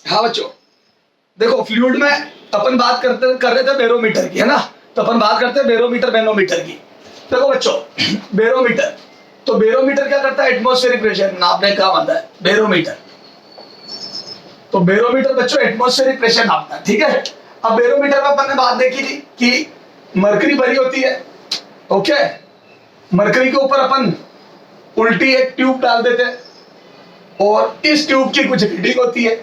हाँ बच्चों, देखो फ्लूइड में अपन बात कर रहे थे बैरोमीटर की, है ना। तो अपन बात करते हैं बैरोमीटर मैनोमीटर की। देखो बच्चों, बैरोमीटर, तो बैरोमीटर क्या करता है, एटमॉस्फेरिक प्रेशर नापने का काम आता है बैरोमीटर। तो बैरोमीटर बच्चों एटमॉस्फेरिक प्रेशर नापता है, ठीक है। अब बैरोमीटर में अपन ने बात देखी थी कि मरकरी भरी होती है, ओके। मरकरी के ऊपर अपन उल्टी एक ट्यूब डाल देते हैं और इस ट्यूब की कुछ रीडिंग होती है।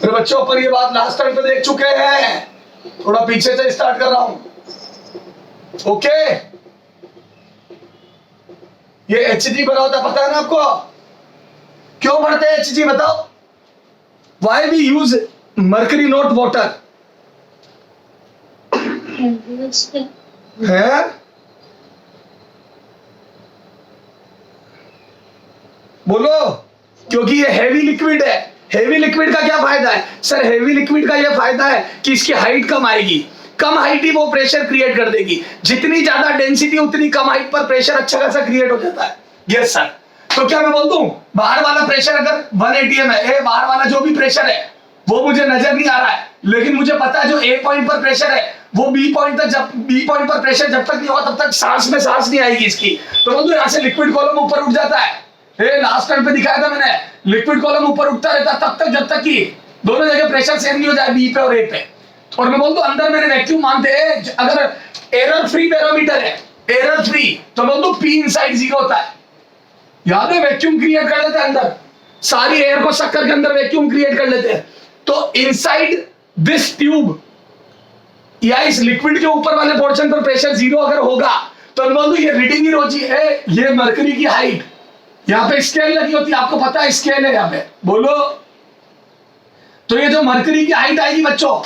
फिर बच्चों अपन ये बात लास्ट टाइम पे देख चुके हैं, थोड़ा पीछे से स्टार्ट कर रहा हूं, ओके। ये Hg बना होता है, पता है ना आपको, क्यों बढ़ते हैं Hg बताओ, why we use mercury not water है। बोलो, क्योंकि ये हैवी लिक्विड है। हैवी लिक्विड का क्या फायदा है सर, हैवी लिक्विड का ये फायदा है कि इसकी हाइट कम आएगी, कम हाइट ही वो प्रेशर क्रिएट कर देगी। जितनी ज्यादा डेंसिटी उतनी कम हाइट पर प्रेशर अच्छा खासा क्रिएट हो जाता है। Yes sir. तो क्या मैं बोल दूं, बाहर वाला प्रेशर अगर 1 atm है, बाहर वाला जो भी प्रेशर है वो मुझे नजर नहीं आ रहा है, लेकिन मुझे पता है जो ए पॉइंट पर प्रेशर है वो बी पॉइंट तक, जब बी पॉइंट पर प्रेशर जब तक नहीं होगा तब तक सांस में सांस नहीं आएगी इसकी। तो बोल दो यहाँ से लिक्विड कॉलम ऊपर उठ जाता है। लास्ट टाइम पे दिखाया था मैंने, लिक्विड कॉलम ऊपर उठता रहता तब तक जब तक कि दोनों जगह प्रेशर सेम नहीं हो जाए, बी पे और ए पे। और मैं बोल दो अंदर मेरे वैक्यूम मानते हैं, अगर एरर फ्री बैरोमीटर है, एरर फ्री, तो बोल दो पी इनसाइड 0 होता है। याद है, वैक्यूम क्रिएट कर लेते हैं अंदर, सारी एयर को शक्कर के अंदर वैक्यूम क्रिएट कर लेते हैं। तो इनसाइड दिस ट्यूब या इस लिक्विड के ऊपर वाले पोर्शन पर प्रेशर 0 अगर होगा तो मैं बोल दो ये रीडिंग ही रोजी है, ये मरकरी की हाइट। यहाँ पे स्केल लगी होती है, आपको पता है स्केल है यहाँ पे, बोलो। तो ये जो मरकरी की हाइट आएगी बच्चों,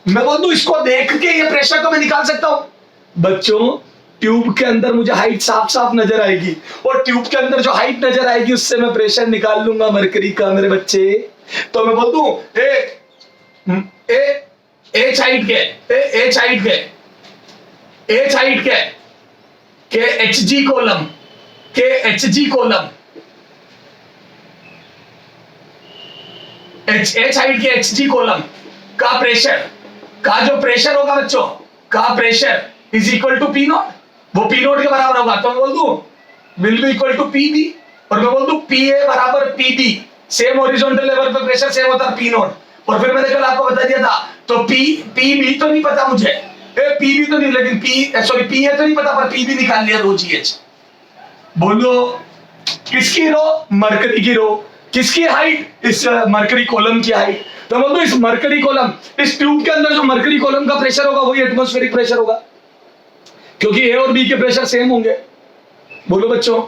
मैं बोल दूं इसको देख के ये प्रेशर को मैं निकाल सकता हूं। बच्चों ट्यूब के अंदर मुझे हाइट साफ साफ नजर आएगी, और ट्यूब के अंदर जो हाइट नजर आएगी उससे मैं प्रेशर निकाल लूंगा मरकरी का मेरे बच्चे। तो मैं बोल दूं एच हाइट के Hg कॉलम एच हाइट के Hg कॉलम का प्रेशर, का जो प्रेशर होगा बच्चों, का pressure is equal to P naught, वो पी नॉट के बराबर होगा। तो मैं बोल दूं will be equal to P B, और मैं बोल दूं पी ए बराबर P B, same horizontal level पे प्रेशर सेम होता है पी नॉट। और फिर मैंने कल आपको बता दिया था, तो पी बी तो नहीं पता मुझे, पी बी तो नहीं, लेकिन पी ए तो नहीं पता, पर पी बी निकाल लिया रो जी एच। बोलो किसकी रो, मरकरी की रो, किसकी हाइट, इस मरकरी कॉलम की हाइट। तो बोल दो इस मरकरी कॉलम, इस ट्यूब के अंदर जो मरकरी कॉलम का प्रेशर होगा वही एटमॉस्फेरिक प्रेशर होगा, क्योंकि ए और बी के प्रेशर सेम होंगे। बोलो बच्चों,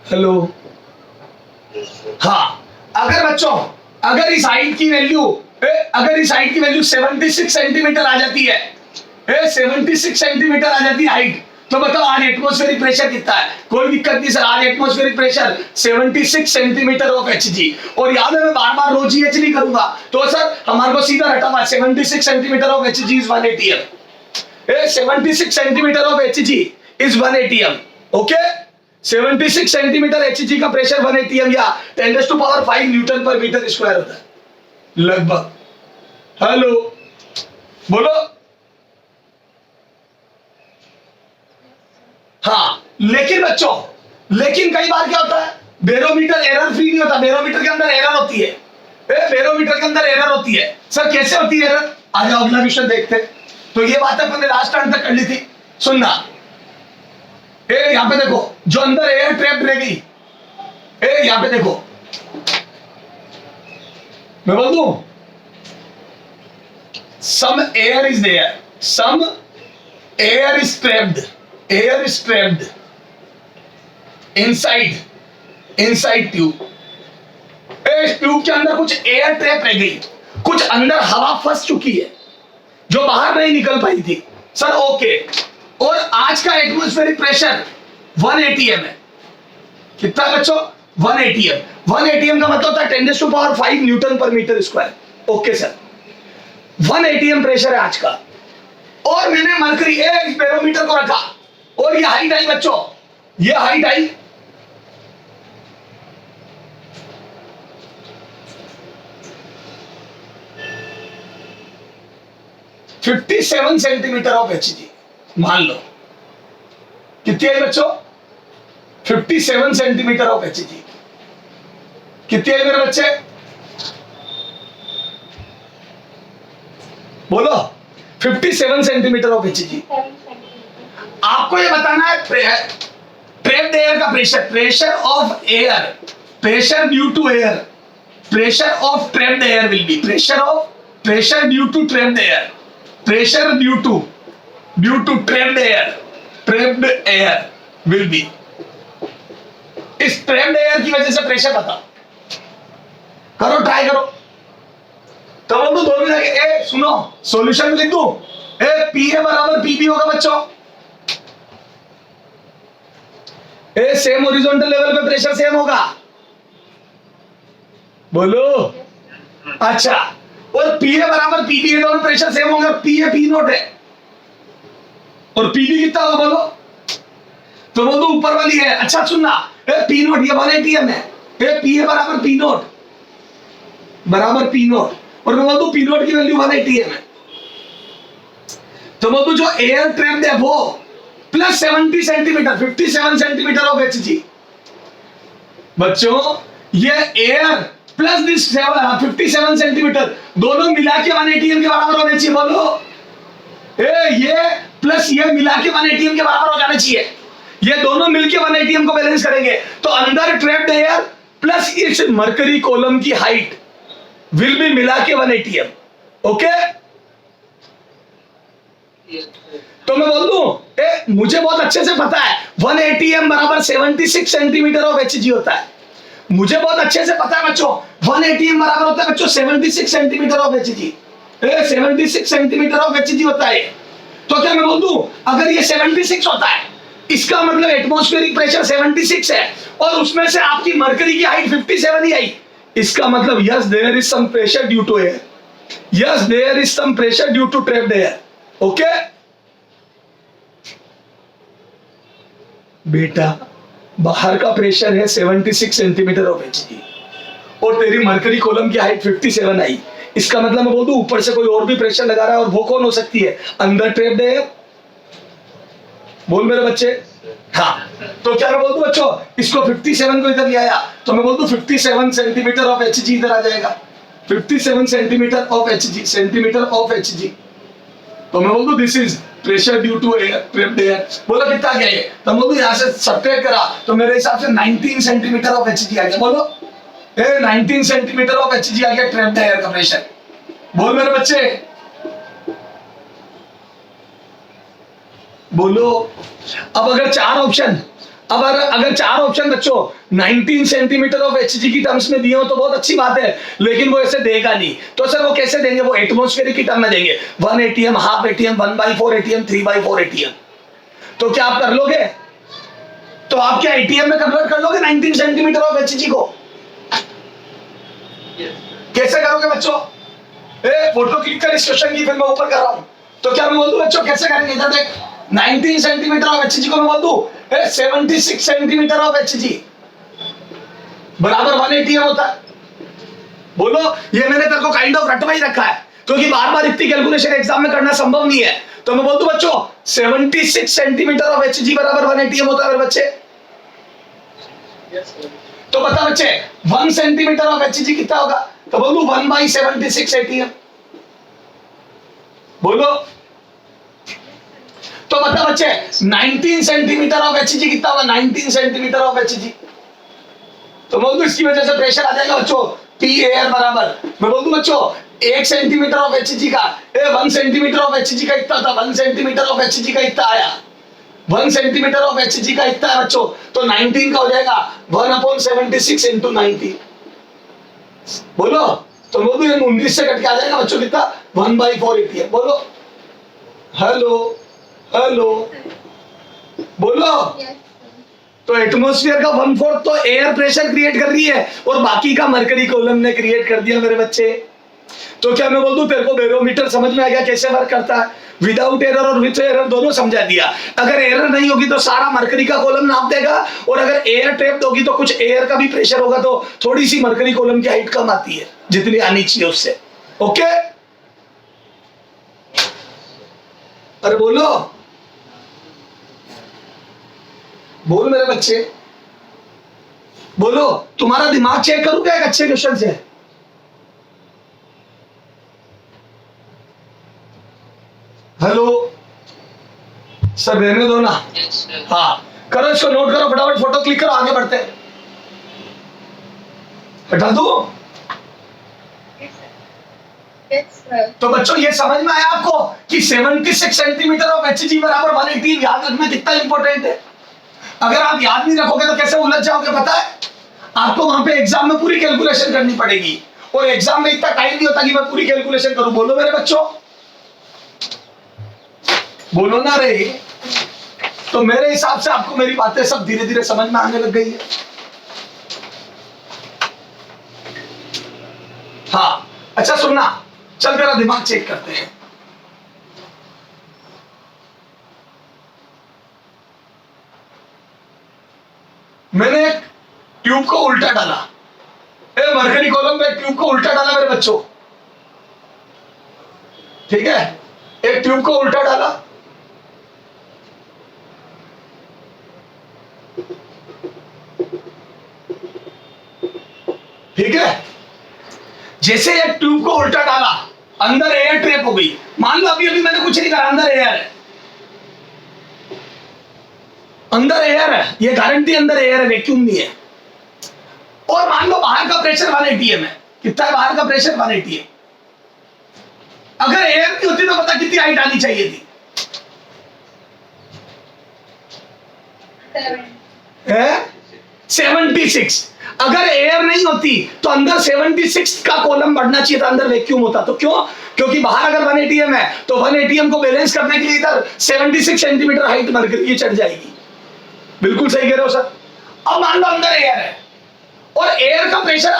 हेलो। हाँ, अगर बच्चों अगर इस हाइट की वैल्यू 76 सेंटीमीटर आ जाती है, 76 सेंटीमीटर आ जाती है हाइट, तो बताओ आज एटमॉस्फेरिक प्रेशर कितना है। कोई दिक्कत नहीं सर, आज atmospheric pressure 76 centimetre of Hg। और याद है मैं बार बार रो जी एच नहीं करूंगा, तो सर हमारे को सीधा रटा हुआ 76 centimetre of Hg is 1 atm। 76 centimetre of Hg is 1 atm, okay. 76 centimetre Hg का प्रेशर 1 atm या 10⁵ न्यूटन पर मीटर स्क्वायर होता है लगभग। हेलो, बोलो। हाँ, लेकिन बच्चों, लेकिन कई बार क्या होता है, बैरोमीटर एरर फ्री नहीं होता, बैरोमीटर के अंदर एरर होती है। बैरोमीटर के अंदर एरर होती है सर, कैसे होती है एरर, आ जाओ अगला क्वेश्चन देखते। तो ये बात अपन ने लास्ट टाइम तक कर ली थी, सुनना। यहाँ पे देखो, जो अंदर एयर ट्रैप्ड रह गई, यहाँ पे देखो, मैं बोल दूं some air is there, some air is trapped inside tube। इस ट्यूब के अंदर कुछ एयर ट्रैप रह गई, कुछ अंदर हवा फंस चुकी है जो बाहर नहीं निकल पाई थी सर, ओके। और आज का एटमॉस्फेरिक प्रेशर 1 atm है। कितना बच्चों, 1 atm। 1 atm का मतलब होता है 10⁵ newton per metre square, okay sir. 1 atm pressure है आज का, और मैंने मरकरी इस बैरोमीटर को रखा, और ये हाइट आई बच्चों, ये height I, 57 centimetre of HG, मान लो कितनी आई बच्चों? 57 सेंटीमीटर ऑफ HG। कितनी आई मेरे बच्चे? बोलो 57 सेंटीमीटर ऑफ HG। आपको ये बताना है ट्रैप्ड एयर का pressure, pressure of air, pressure due to air, pressure of trapped air will be pressure due to trapped air, pressure due to trapped air will be. इस trapped air की वजह से pressure बता करो, try करो। तो बोल दो दोनों जगह ए सुनो, सॉल्यूशन में लिख दूं ए पीए बराबर पीबी होगा बच्चों। ए सेम हॉरिजॉन्टल लेवल पे प्रेशर सेम होगा, बोलो। अच्छा, और पीए बराबर पीबी है, दोनों प्रेशर सेम होंगे। पीए पी नोट है और पीबी कितना होगा बोलो? तो बोल दो ऊपर वाली है। अच्छा सुनना, ए पी नोट ये 180 है, ए पीए बराबर पी नोट बराबर पी नोट, और मैं बोल दूं पी नोट की वैल्यू 180 है। तो बोल दूं जो एयर ट्रैप्ड है वो plus 70 centimetre, 57 centimetre of HG। बच्चों ये एयर प्लस दिस 57 सेंटीमीटर दोनों मिला के 180 के बराबर होने चाहिए। बोलो ये प्लस ये मिला के 180 के बराबर हो जाना चाहिए। ये दोनों मिलके 180 को बैलेंस करेंगे। तो अंदर ट्रैप्ड एयर प्लस इस मरकरी कॉलम की हाइट विल बी मिला के 180। ओके, तो मैं बोल दूं मुझे बहुत अच्छे से पता है 180 बराबर 76 सेंटीमीटर ऑफ HG होता है। मुझे बहुत अच्छे से पता है बच्चों 180 बराबर होता है बच्चों 76 centimetre of HG। 76 centimetre of HG होता है। तो क्या मैं बोल दूं अगर ये 76 होता है, इसका मतलब एटमॉस्फेरिक प्रेशर 76 है और उसमें से आपकी मरकरी की हाइट 57 ही आई। इसका मतलब yes there is some pressure due to air, yes there is some pressure due to trapped air. Okay बेटा, बाहर का प्रेशर है 76 सेंटीमीटर ऑफ HG और तेरी मरकरी कॉलम की हाइट 57 आई। इसका मतलब मैं बोल दूं ऊपर से कोई और भी प्रेशर लगा रहा है, और वो कौन हो सकती है? अंदर ट्रैप्ड एयर। बोल मेरे बच्चे। हाँ, तो क्या मैं बोल दूं बच्चों इसको 57 को इधर ले आया, तो मैं बोल दूं 57 सेंटीमीटर ऑफ HG इधर आ जाएगा। 57 centimetre of HG, centimetre of HG। तो मैं बोल दूं this is pressure due to air, trapped air. बोलो कितना आ गया ये? तो मैं बोल दूं यहां से सब्ट्रैक्ट करा तो मेरे हिसाब से 19 सेंटीमीटर ऑफ HG आ गया। बोलो 19 सेंटीमीटर ऑफ HG आ गया ट्रैप्ड एयर का प्रेशर। बोल मेरे बच्चे, बोलो। अब अगर चार ऑप्शन बच्चों 19 सेंटीमीटर ऑफ HG की टर्म्स में दिए हो तो बहुत अच्छी बात है, लेकिन वो ऐसे देगा नहीं। तो सर वो कैसे देंगे? वो एटमॉस्फेरिक की टर्म में देंगे। 1 ATM, half ATM, 1/4 ATM, 3/4 ATM। तो क्या आप कर लोगे? तो आप क्या ATM में कन्वर्ट कर लोगे 19 सेंटीमीटर ऑफ HG को? कैसे करोगे बच्चों? फोटो क्लिक कर इस क्वेश्चन की, फिर मैं ऊपर कर रहा हूं। तो क्या मैं बोल दूं बच्चों कैसे करेंगे? इधर देख 19 सेंटीमीटर ऑफ HG को मैं बोल दूं 76 सेंटीमीटर ऑफ HG बराबर 180 होता है। बोलो ये मैंने तेरे को काइंड ऑफ रटवा ही रखा है, क्योंकि बार बार इतनी कैलकुलेशन एग्जाम में करना संभव नहीं है। तो मैं बोल दूं बच्चों 76 सेंटीमीटर ऑफ HG बराबर 180 होता है मेरे बच्चे। तो बता बच्चे 1 सेंटीमीटर ऑफ HG कितना होगा? तो बोल दूं 1/76 ATM। बोलो। तो बता बच्चे 19 सेंटीमीटर ऑफ HG कितना होगा? 19 सेंटीमीटर ऑफ HG। तो बोल दूं इसकी वजह से प्रेशर आ जाएगा बच्चों P एयर बराबर, मैं बोल दूं बच्चों 1 सेंटीमीटर ऑफ HG का 1 सेंटीमीटर ऑफ HG का इतना था, 1 सेंटीमीटर ऑफ HG का इतना आया, 1 सेंटीमीटर ऑफ HG का इतना है बच्चों। तो 19 का हो जाएगा 1/76 into 19। बोलो। तो बोल दूं 19 से कट के आ जाएगा बच्चों कितना? 1/4 ATM। बोलो हेलो हेलो, बोलो। तो एटमॉस्फेयर का 1/4 तो एयर प्रेशर क्रिएट कर रही है और बाकी का मरकरी कॉलम ने क्रिएट कर दिया मेरे बच्चे। तो क्या मैं बोल दूं तेरे को बैरोमीटर समझ में आ गया कैसे वर्क करता है? विदाउट एरर और विथ एरर दोनों समझा दिया। अगर एरर नहीं होगी तो सारा मरकरी का कॉलम नाप देगा, और अगर एयर ट्रैप्ड होगी तो कुछ एयर का भी प्रेशर होगा, तो थोड़ी सी मरकरी कॉलम की हाइट कम आती है जितनी आनी चाहिए उससे। ओके, अरे बोलो, बोल मेरे बच्चे, बोलो। तुम्हारा दिमाग चेक करूं क्या एक अच्छे क्वेश्चन से? हेलो सर, रहने दो ना। हाँ करो, इसको नोट करो, फटाफट फोटो क्लिक करो, आगे बढ़ते हैं। हटा दो। तो बच्चों ये समझ में आया आपको कि 76 सेंटीमीटर ऑफ एचजी बराबर 118 याद रखना कितना इंपॉर्टेंट है। अगर आप याद नहीं रखोगे तो कैसे उलझ जाओगे पता है? आपको वहां पे एग्जाम में पूरी कैलकुलेशन करनी पड़ेगी, और एग्जाम में इतना टाइम नहीं होता कि मैं पूरी कैलकुलेशन करूं। बोलो मेरे बच्चों, बोलो ना रे। तो मेरे हिसाब से आपको मेरी बातें सब धीरे धीरे समझ में आने लग गई है। हाँ अच्छा सुनना, चल मेरा दिमाग चेक करते हैं। मैंने एक ट्यूब को उल्टा डाला, मरकरी कॉलम पे ट्यूब को उल्टा डाला मेरे बच्चों, ठीक है? एक ट्यूब को उल्टा डाला, ठीक है? जैसे एक ट्यूब को उल्टा डाला, अंदर एयर ट्रैप हो गई। मान लो अभी अभी मैंने कुछ नहीं करा, अंदर एयर है, अंदर एयर है, ये गारंटी अंदर एयर है, वैक्यूम नहीं है। और मान लो बाहर का प्रेशर 1 atm है। कितना है बाहर का प्रेशर? 1 atm। अगर एयर नहीं होती तो पता कितनी हाइट आनी चाहिए थी? 76। अगर एयर नहीं होती तो अंदर 76 का कॉलम बढ़ना चाहिए था, अंदर वैक्यूम होता। तो क्यों? क्योंकि बाहर अगर 1 atm है तो 1 atm को बैलेंस करने के लिए इधर 76 सेंटीमीटर हाइट मरकरी की चढ़ जाएगी। बिल्कुल सही कह रहे हो सर। अब मान लो अंदर एयर है और एयर का प्रेशर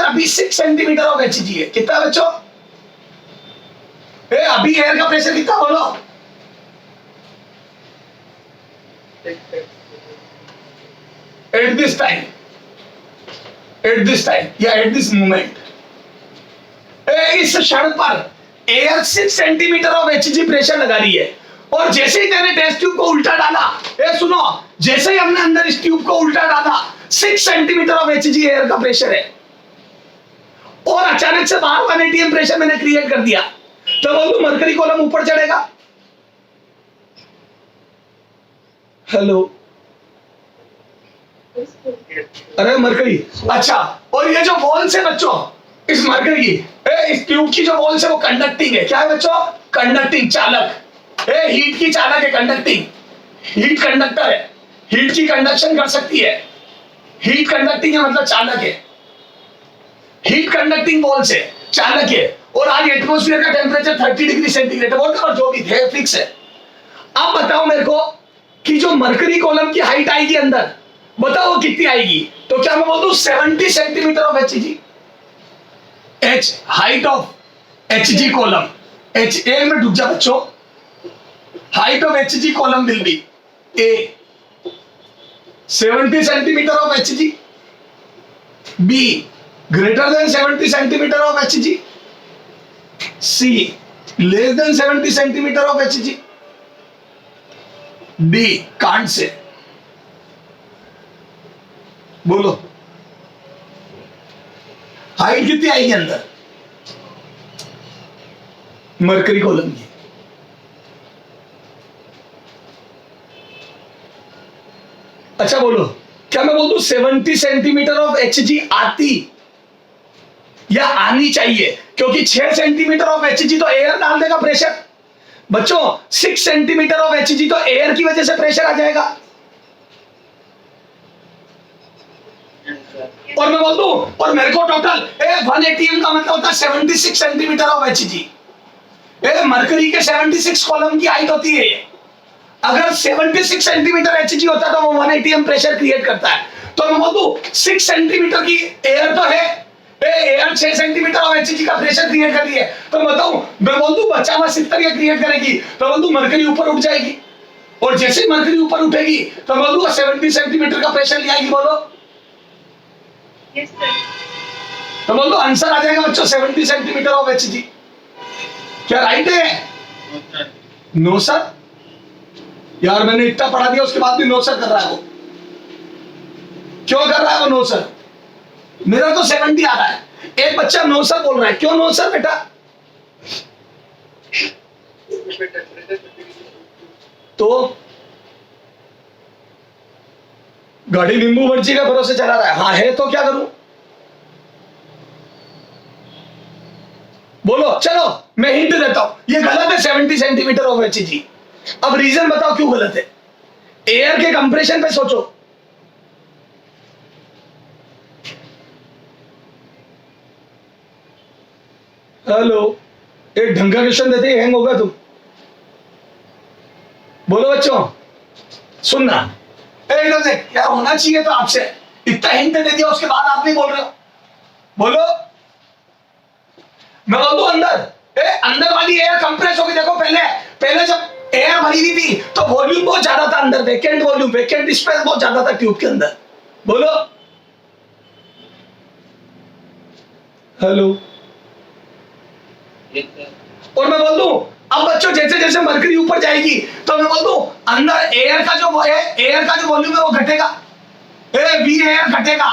अभी 6 सेंटीमीटर ऑफ एचजी है। कितना बच्चों? अभी एयर का प्रेशर कितना बोलो? एट दिस टाइम या एट दिस मोमेंट, इस क्षण पर air 6 centimetre of Hg pressure लगा रही है। और जैसे ही मैंने टेस्ट ट्यूब को उल्टा डाला, सुनो, जैसे ही हमने अंदर इस ट्यूब को उल्टा डाला, 6 सेंटीमीटर ऑफ एचजी एयर का प्रेशर है, और अचानक से बाहर 1 atm प्रेशर मैंने क्रिएट कर दिया, तो बोलो मरकरी कॉलम ऊपर चढ़ेगा? हेलो, अरे मरकरी, अच्छा। और ये जो वॉल्स है बच्चों, इस मरकरी की, इस ट्यूब की जो वॉल्स है वो कंडक्टिंग है। क्या है बच्चों? कंडक्टिंग, चालक। हीट की चालक है, कंडक्टिंग। हीट कंडक्टर है, हीट की कंडक्शन कर सकती है। हीट कंडक्टिंग है मतलब चालक है। हीट कंडक्टिंग वॉल्स है, चालक है। और आज एटमॉस्फेयर का टेम्परेचर 30 डिग्री सेंटीग्रेड है, और जो भी है फिक्स है। अब बताओ मेरे को कि जो मरकरी कॉलम की हाइट आएगी अंदर, बताओ वो कितनी आएगी? तो क्या मैं बोल दूं 70 centimetre of HG, H height of HG column. H A में डूब जा बच्चों, height of HG column will be A 70 centimetre of HG, B greater than 70 centimetre of HG, C less than 70 centimetre of HG, D can't say. बोलो height कितनी आएगी अंदर mercury column की? अच्छा बोलो, क्या मैं बोल दूं 70 सेंटीमीटर ऑफ एचजी आती या आनी चाहिए? क्योंकि 6 सेंटीमीटर ऑफ एचजी तो एयर डाल देगा प्रेशर बच्चों, 6 सेंटीमीटर ऑफ एचजी तो एयर की वजह से प्रेशर आ जाएगा। और मैं बोल दूं, और मेरे को टोटल 1 atm का मतलब होता है 76 सेंटीमीटर ऑफ एचजी। मरकरी के 76 कॉलम की हाइट होती है। अगर 76 सेंटीमीटर एचजी होता तो वो 1 atm प्रेशर क्रिएट करता है। तो मैं बोल दूं 6 सेंटीमीटर की एयर तो है, एयर 6 सेंटीमीटर ऑफ एचजी का प्रेशर क्रिएट कर रही है। तो बताऊं, मैं बोल दूं बचा हुआ 70 ये क्रिएट करेगी, तो बोल दूं मरकरी ऊपर उठ जाएगी। और जैसे ही मरकरी ऊपर उठेगी तो बोल दूं 70 सेंटीमीटर का प्रेशर ले आएगी। बोलो तो बोल दो आंसर आ जाएगा बच्चों 70 सेंटीमीटर ऑफ एचजी। क्या राइट है? No sir. यार मैंने इतना पढ़ा दिया उसके बाद भी नो सर कर रहा है वो। क्यों कर रहा है वो नो सर? मेरा तो 70 आ रहा है, एक बच्चा नो सर बोल रहा है। क्यों नो सर बेटा? तो गाड़ी नींबू मिर्ची के भरोसे चला रहा है। हाँ है तो क्या करूं? बोलो। चलो मैं हिंट देता हूं, ये गलत है 70 सेंटीमीटर ऑफ HG। अब रीजन बताओ क्यों गलत है? एयर के कंप्रेशन पे सोचो। हेलो, एक ढंग का क्वेश्चन देते ही हैंग होगा तुम। बोलो बच्चों, सुनना एकदम से क्या होना चाहिए। तो आपसे इतना हिंट दे दिया उसके बाद आप नहीं बोल रहे हो। बोलो। मैं बोल दूं अंदर अंदर वाली एयर कंप्रेस होगी। देखो पहले पहले जब एयर भरी हुई थी तो वॉल्यूम बहुत ज्यादा था अंदर, वेकेंट वॉल्यूम, वेकेंट स्पेस बहुत ज्यादा था ट्यूब के अंदर। बोलो। हेलो। और मैं बोल दूं अब बच्चों जैसे जैसे मरकरी ऊपर जाएगी तो मैं बोल दूं अंदर एयर का जो वॉल्यूम है वो घटेगा, वी एयर घटेगा।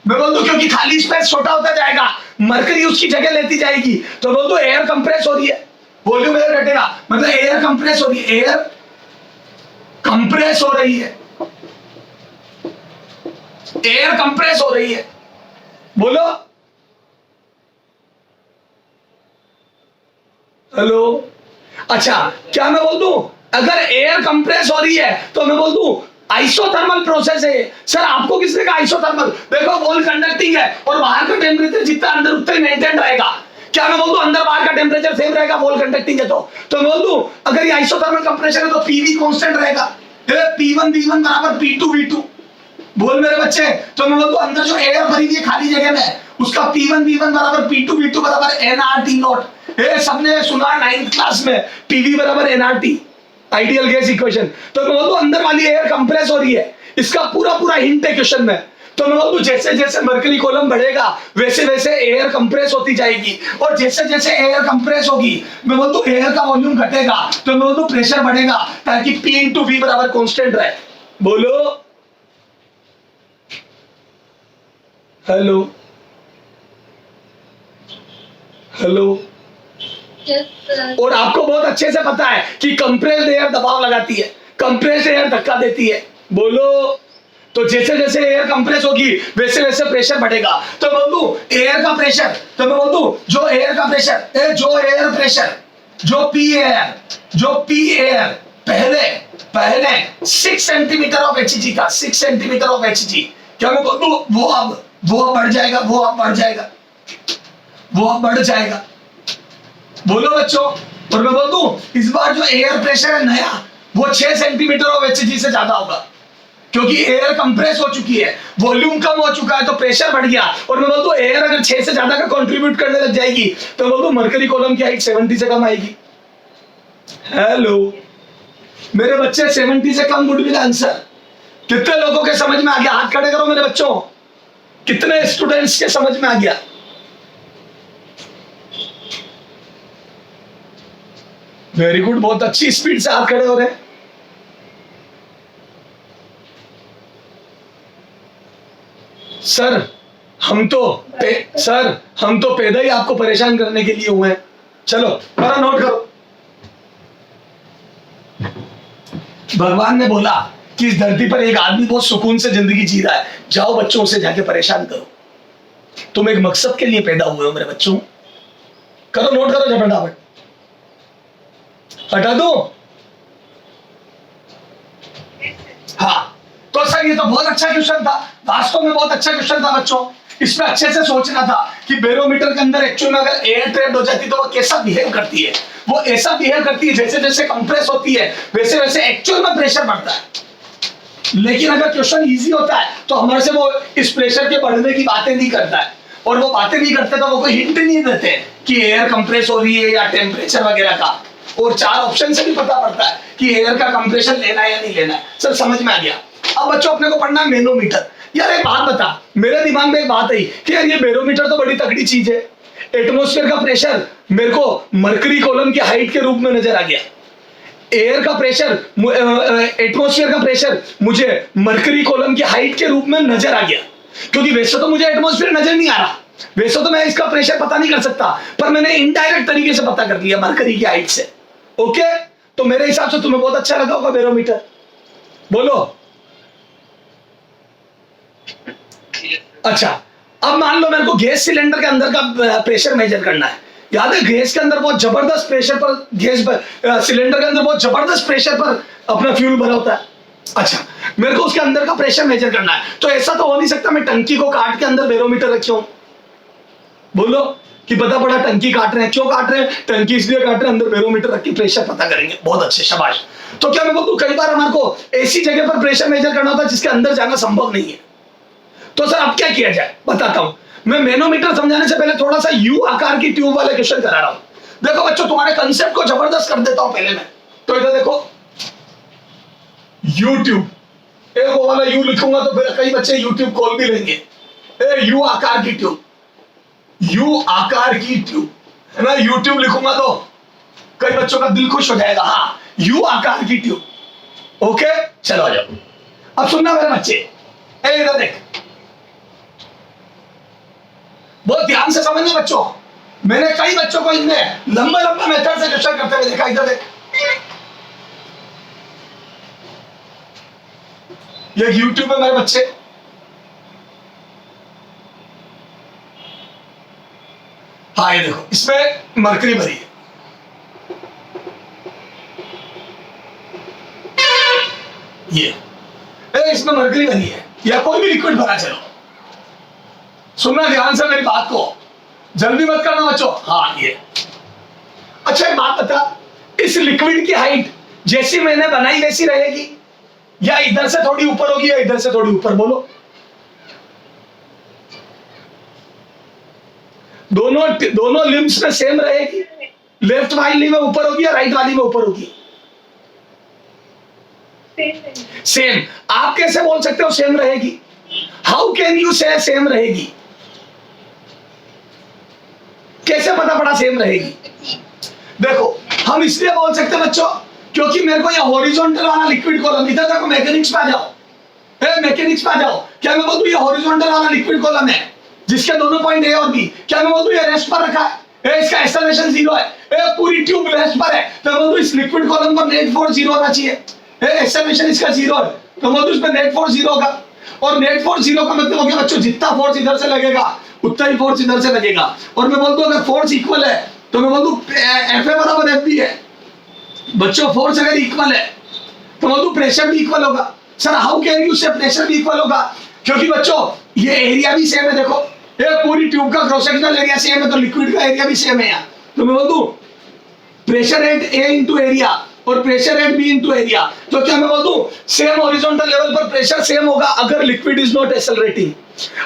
मैं बोल दूं क्योंकि खाली स्पेस छोटा होता जाएगा, मरकरी उसकी जगह लेती जाएगी। तो बोल दूं एयर कंप्रेस हो रही है, वॉल्यूम एयर घटेगा, मतलब एयर कंप्रेस हो रही है, एयर कंप्रेस हो रही है, एयर कंप्रेस हो रही है। बोलो। हेलो। अच्छा क्या मैं बोल दूं अगर एयर कंप्रेस हो रही है तो मैं बोल दूं आइसोथर्मल प्रोसेस है। सर आपको किसने कहा आइसोथर्मल? देखो वॉल कंडक्टिंग है और बाहर का टेम्परेचर जितना अंदर उतना ही मेंटेन रहेगा। क्या मैं बोल दूं अंदर बाहर का टेम्परेचर सेम रहेगा वॉल कंडक्टिंग है तो मैं बोल दूं अगर ये आइसोथर्मल कंप्रेशन है तो पीवी कांस्टेंट रहेगा, P1 V1 बराबर P2 V2। बोल मेरे बच्चे। तो मैं बोल दूं अंदर जो एयर भरी हुई है खाली जगह में उसका P1 V1 बराबर P2 V2 बराबर nRT नॉट। सबने सुना 9th क्लास में PV बराबर nRT, आइडियल गैस इक्वेशन। तो मैं बोल दूं अंदर वाली एयर कंप्रेस हो रही है, इसका पूरा पूरा हिंट है क्वेश्चन में। तो मैं बोल दूं जैसे जैसे मरकरी कॉलम बढ़ेगा वैसे वैसे एयर कंप्रेस होती जाएगी और जैसे जैसे एयर कंप्रेस होगी मैं बोल दूं एयर का वॉल्यूम घटेगा तो मैं बोल दूं प्रेशर बढ़ेगा ताकि P into V बराबर कांस्टेंट रहे। बोलो। हेलो। हेलो। और आपको बहुत अच्छे से पता है कि कंप्रेस्ड एयर दबाव लगाती है, कंप्रेस्ड एयर धक्का देती है। बोलो। तो जैसे जैसे एयर कंप्रेस होगी वैसे वैसे प्रेशर बढ़ेगा। तो मैं बोल दूं एयर का प्रेशर, तो मैं बोल दूं जो एयर का प्रेशर जो एयर प्रेशर जो पी एयर पहले 6 सेंटीमीटर ऑफ HG का 6 सेंटीमीटर ऑफ HG, क्या मैं बोल दूं वो अब बढ़ जाएगा, वो अब बढ़ जाएगा। बोलो बच्चों। और मैं बोल दूं इस बार जो एयर प्रेशर है नया वो 6 सेंटीमीटर ऑफ HG से ज्यादा होगा क्योंकि एयर कंप्रेस हो चुकी है, वॉल्यूम कम हो चुका है तो प्रेशर बढ़ गया। और मैं बोल दूं एयर अगर 6 से ज्यादा का कंट्रीब्यूट करने लग जाएगी तो बोल दूं मरकरी कॉलम की हाइट 70 से कम आएगी। हेलो मेरे बच्चे, 70 से कम वुड बी द आंसर। कितने लोगों के समझ में आ गया? हाथ खड़े करो मेरे बच्चों। कितने स्टूडेंट्स के समझ में आ गया? वेरी गुड, बहुत अच्छी स्पीड से हाथ खड़े हो रहे हैं। सर हम तो पैदा ही आपको परेशान करने के लिए हुए हैं। चलो मेरा नोट करो। भगवान ने बोला कि इस धरती पर एक आदमी बहुत सुकून से जिंदगी जी रहा है, जाओ बच्चों से जाके परेशान करो। तुम एक मकसद के लिए पैदा हुए हो मेरे बच्चों। करो, नोट करो जब फटाफट। हटा दो। हाँ तो सर ये तो बहुत अच्छा क्वेश्चन था, वास्तव में बहुत अच्छा क्वेश्चन था बच्चों। इसमें अच्छे से सोचना था कि बैरोमीटर के अंदर एक्चुअल में अगर एयर ट्रैप्ड हो जाती तो वो कैसा बिहेव करती है। वो ऐसा बिहेव करती है जैसे जैसे कंप्रेस होती है वैसे वैसे एक्चुअल में प्रेशर बढ़ता है। लेकिन अगर क्वेश्चन इजी होता है तो हमारे से वो इस प्रेशर के बढ़ने की बातें नहीं करता है, और वो बातें नहीं करते तो वो कोई हिंट नहीं देते कि एयर कंप्रेस हो रही है या टेम्परेचर वगैरह का। और 4 ऑप्शन से भी पता पड़ता है कि एयर का कंप्रेशन लेना है या नहीं लेना है। सर समझ में आ गया। अब बच्चों अपने को पढ़ना है मैनोमीटर। यार एक बात बता, मेरे दिमाग में एक बात आई कि यार ये बैरोमीटर तो बड़ी तगड़ी चीज है। एटमॉस्फेयर का प्रेशर मेरे को मरकरी कॉलम की हाइट के रूप में नजर आ गया। एयर का प्रेशर, एटमॉस्फेयर का प्रेशर मुझे मरकरी कॉलम की हाइट के रूप में नजर आ गया, क्योंकि वैसे तो मुझे एटमॉस्फेयर नजर नहीं आ रहा, वैसे तो मैं इसका प्रेशर पता नहीं कर सकता, पर मैंने इनडायरेक्ट तरीके से पता कर लिया मरकरी की हाइट से। ओके, तो मेरे हिसाब से तुम्हें बहुत अच्छा लगा होगा बैरोमीटर। बोलो। अच्छा, अब मान लो मेरे को गैस सिलेंडर के अंदर का प्रेशर मेजर करना है। याद है गैस के अंदर बहुत जबरदस्त प्रेशर पर, गैस पर सिलेंडर के अंदर बहुत जबरदस्त प्रेशर पर अपना फ्यूल भरा होता है। अच्छा, मेरे को उसके अंदर का प्रेशर मेजर करना है, तो ऐसा तो हो नहीं सकता मैं टंकी को काट के अंदर बैरोमीटर रखी हूं। बोलो कि पता पड़ा टंकी काट रहे हैं, क्यों काट रहे हैं? टंकी इसलिए काट रहे हैं, अंदर बैरोमीटर रख के प्रेशर पता करेंगे। बहुत अच्छे, शाबाश। तो क्या मैं बोलूं, कई बार हमारे को ऐसी जगह पर प्रेशर मेजर करना होता है जिसके अंदर जाना संभव नहीं है। तो सर अब क्या किया जाए, बताता हूं। मैं मैनोमीटर समझाने से पहले थोड़ा सा यू आकार की ट्यूब वाले क्वेश्चन करा रहा हूं। देखो बच्चों, तुम्हारे कंसेप्ट को जबरदस्त कर देता हूं पहले मैं। तो इधर देखो, यूट्यूब, एक वो वाला यू लिखूंगा तो फिर कई बच्चे यूट्यूब खोल भी लेंगे। यू आकार की ट्यूब, यू आकार की ट्यूब है ना, यूट्यूब लिखूंगा तो कई बच्चों का दिल खुश हो जाएगा। हाँ, यू आकार की ट्यूब। ओके, चलो आ जाओ। अब सुनना मेरे बच्चे, इधर देख, बहुत ध्यान से समझना बच्चों। मैंने कई बच्चों को इनमें लंबा लंबा मेथड से क्वेश्चन करते हुए देखा। इधर देख, ये यूट्यूब है मेरे बच्चे। हाँ, ये देखो, इसमें मरकरी भरी है। ये इसमें मरकरी भरी है, या कोई भी लिक्विड भरा। चलो सुनना ध्यान से मेरी बात को, जल्दी मत करना बच्चों। हाँ, ये अच्छा, एक बात बता, इस लिक्विड की हाइट जैसी मैंने बनाई वैसी रहेगी, या इधर से थोड़ी ऊपर होगी, या इधर से थोड़ी ऊपर? बोलो। दोनों लिम्स में सेम रहेगी? लेफ्ट वाली में ऊपर होगी या राइट वाली में ऊपर होगी? सेम। आप कैसे बोल सकते हो सेम रहेगी? हाउ कैन यू से सेम रहेगी? कैसे पता पड़ा सेम रहेगी? देखो, हम इसलिए बोल सकते हैं बच्चों, क्योंकि मेरे को ये हॉरिजॉन्टल वाला लिक्विड कॉलम, इधर देखो, मैकेनिक्स पे आ जाओ, मैकेनिक्स पे आ जाओ। क्या मैं बोलूं ये हॉरिजॉन्टल वाला लिक्विड कॉलम है जिसके दोनों पॉइंट ए और बी, क्या मैं बोलूं ये रेस्ट पर रखा है, इसका एक्सेलरेशन 0 है, पूरी ट्यूब रेस्ट पर है, तो मैं बोलूं इस लिक्विड कॉलम पर नेट फोर्स 0 होना चाहिए। एक्सेलरेशन इसका 0 है, तो मैं बोलूं इस पे नेट फोर्स 0 होगा। और नेट फोर्स 0 का मतलब हो गया बच्चों, जितना फोर्स इधर से लगेगा उतना ही फोर्स इधर से लगेगा। और मैं बोल दूं अगर फोर्स इक्वल है तो मैं बोल दूं एफ ए बराबर एफ बी है। बच्चों, फोर्स अगर इक्वल है तो बोल दूं प्रेशर भी इक्वल होगा। सर हाउ कैन यू से प्रेशर भी इक्वल होगा? क्योंकि बच्चों ये एरिया भी सेम है। देखो, ये पूरी ट्यूब का क्रॉस सेक्शनल एरिया सेम है, तो लिक्विड का एरिया भी सेम है यहाँ। तो मैं बोल दूं pressure at A into area और pressure at B into area. तो क्या मैं बोल दूं सेम हॉरिजॉन्टल लेवल पर प्रेशर सेम होगा अगर लिक्विड इज नॉट एक्सेलरेटिंग।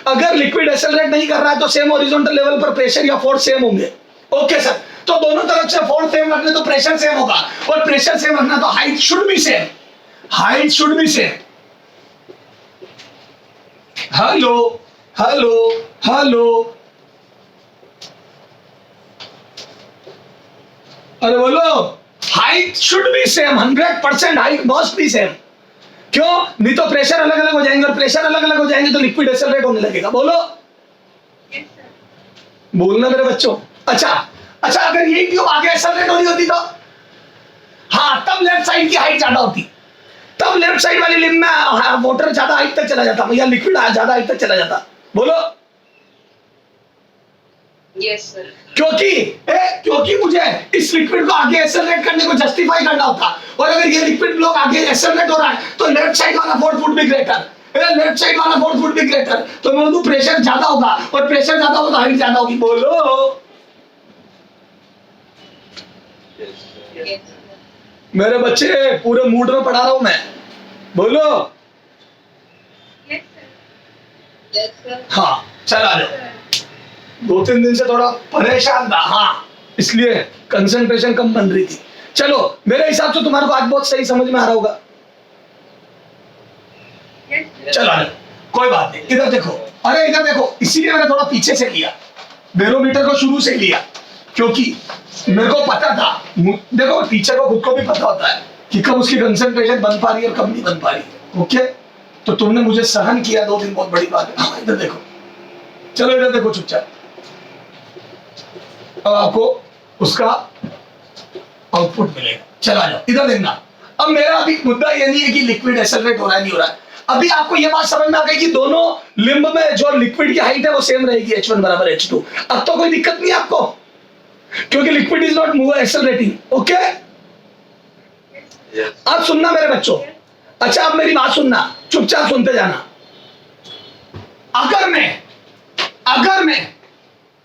अगर लिक्विड एक्सेलरेट नहीं कर रहा है तो सेम हॉरिजॉन्टल लेवल पर प्रेशर या फोर्स सेम होंगे। ओके सर, तो दोनों तरफ से फोर्स सेम रखने तो प्रेशर सेम होगा, और प्रेशर सेम रखना तो height should be same. Height should be same. Hello hello hello, अरे बोलो, height should be same, 100% height must be same. क्यों? नहीं तो प्रेशर अलग अलग हो जाएंगे, और प्रेशर अलग अलग हो जाएंगे तो लिक्विड एक्सेलरेट होने लगेगा। बोलो। बोलना मेरे बच्चों। अच्छा अच्छा, अगर यही ट्यूब आगे एक्सेलरेट हो रही होती तो हाँ, तब लेफ्ट साइड की हाइट ज्यादा होती, तब लेफ्ट साइड वाली लिम्ब में वाटर ज्यादा हाइट तक चला जाता, या लिक्विड ज्यादा हाइट तक चला जाता। बोलो। Yes sir. क्योंकि मुझे इस लिक्विड को आगे एक्सेलरेट करने को जस्टिफाई करना होता, और अगर ये लिक्विड ब्लॉक आगे एक्सेलरेट हो रहा है तो लेफ्ट साइड वाला force would be greater, left side वाला फोर्स वुड बी ग्रेटर। तो मैं बोलूं प्रेशर ज्यादा होगा, और प्रेशर ज्यादा होगा तो हाइट ज्यादा होगी। बोलो। मेरे बच्चे पूरे मूड में पढ़ा रहा हूं मैं। बोलो। Yes sir. हाँ, चला जाओ। 2-3 दिन से थोड़ा परेशान था, हाँ, इसलिए कंसंट्रेशन कम बन रही थी। चलो, मेरे हिसाब से तुम्हारे को आज बहुत सही समझ में आ रहा होगा। चलो कोई बात नहीं, इधर देखो, अरे इधर देखो, इसीलिए मैंने थोड़ा पीछे से लिया। बैरोमीटर को शुरू से लिया क्योंकि मेरे को पता था, देखो टीचर को खुद को भी पता होता है कि कब उसकी कंसंट्रेशन बन पा रही है और कब नहीं बन पा रही है। ओके, तो तुमने मुझे सहन किया 2 दिन, बहुत बड़ी बात है। हाँ, इधर देखो, चलो इधर देखो चुपचाप। अब आपको उसका आउटपुट मिलेगा। चला जाओ, इधर देखना। अब मेरा अभी मुद्दा ये नहीं है कि लिक्विड एक्सेलरेट हो रहा है नहीं हो रहा है। अभी आपको ये बात समझ में आ गई कि दोनों लिम्ब में जो लिक्विड की हाइट है वो सेम रहेगी, h1 बराबर h2। अब तो कोई दिक्कत नहीं है आपको, क्योंकि liquid is not move accelerating. Okay, अब सुनना मेरे बच्चों। अच्छा, अब मेरी बात सुनना, चुपचाप सुनते जाना।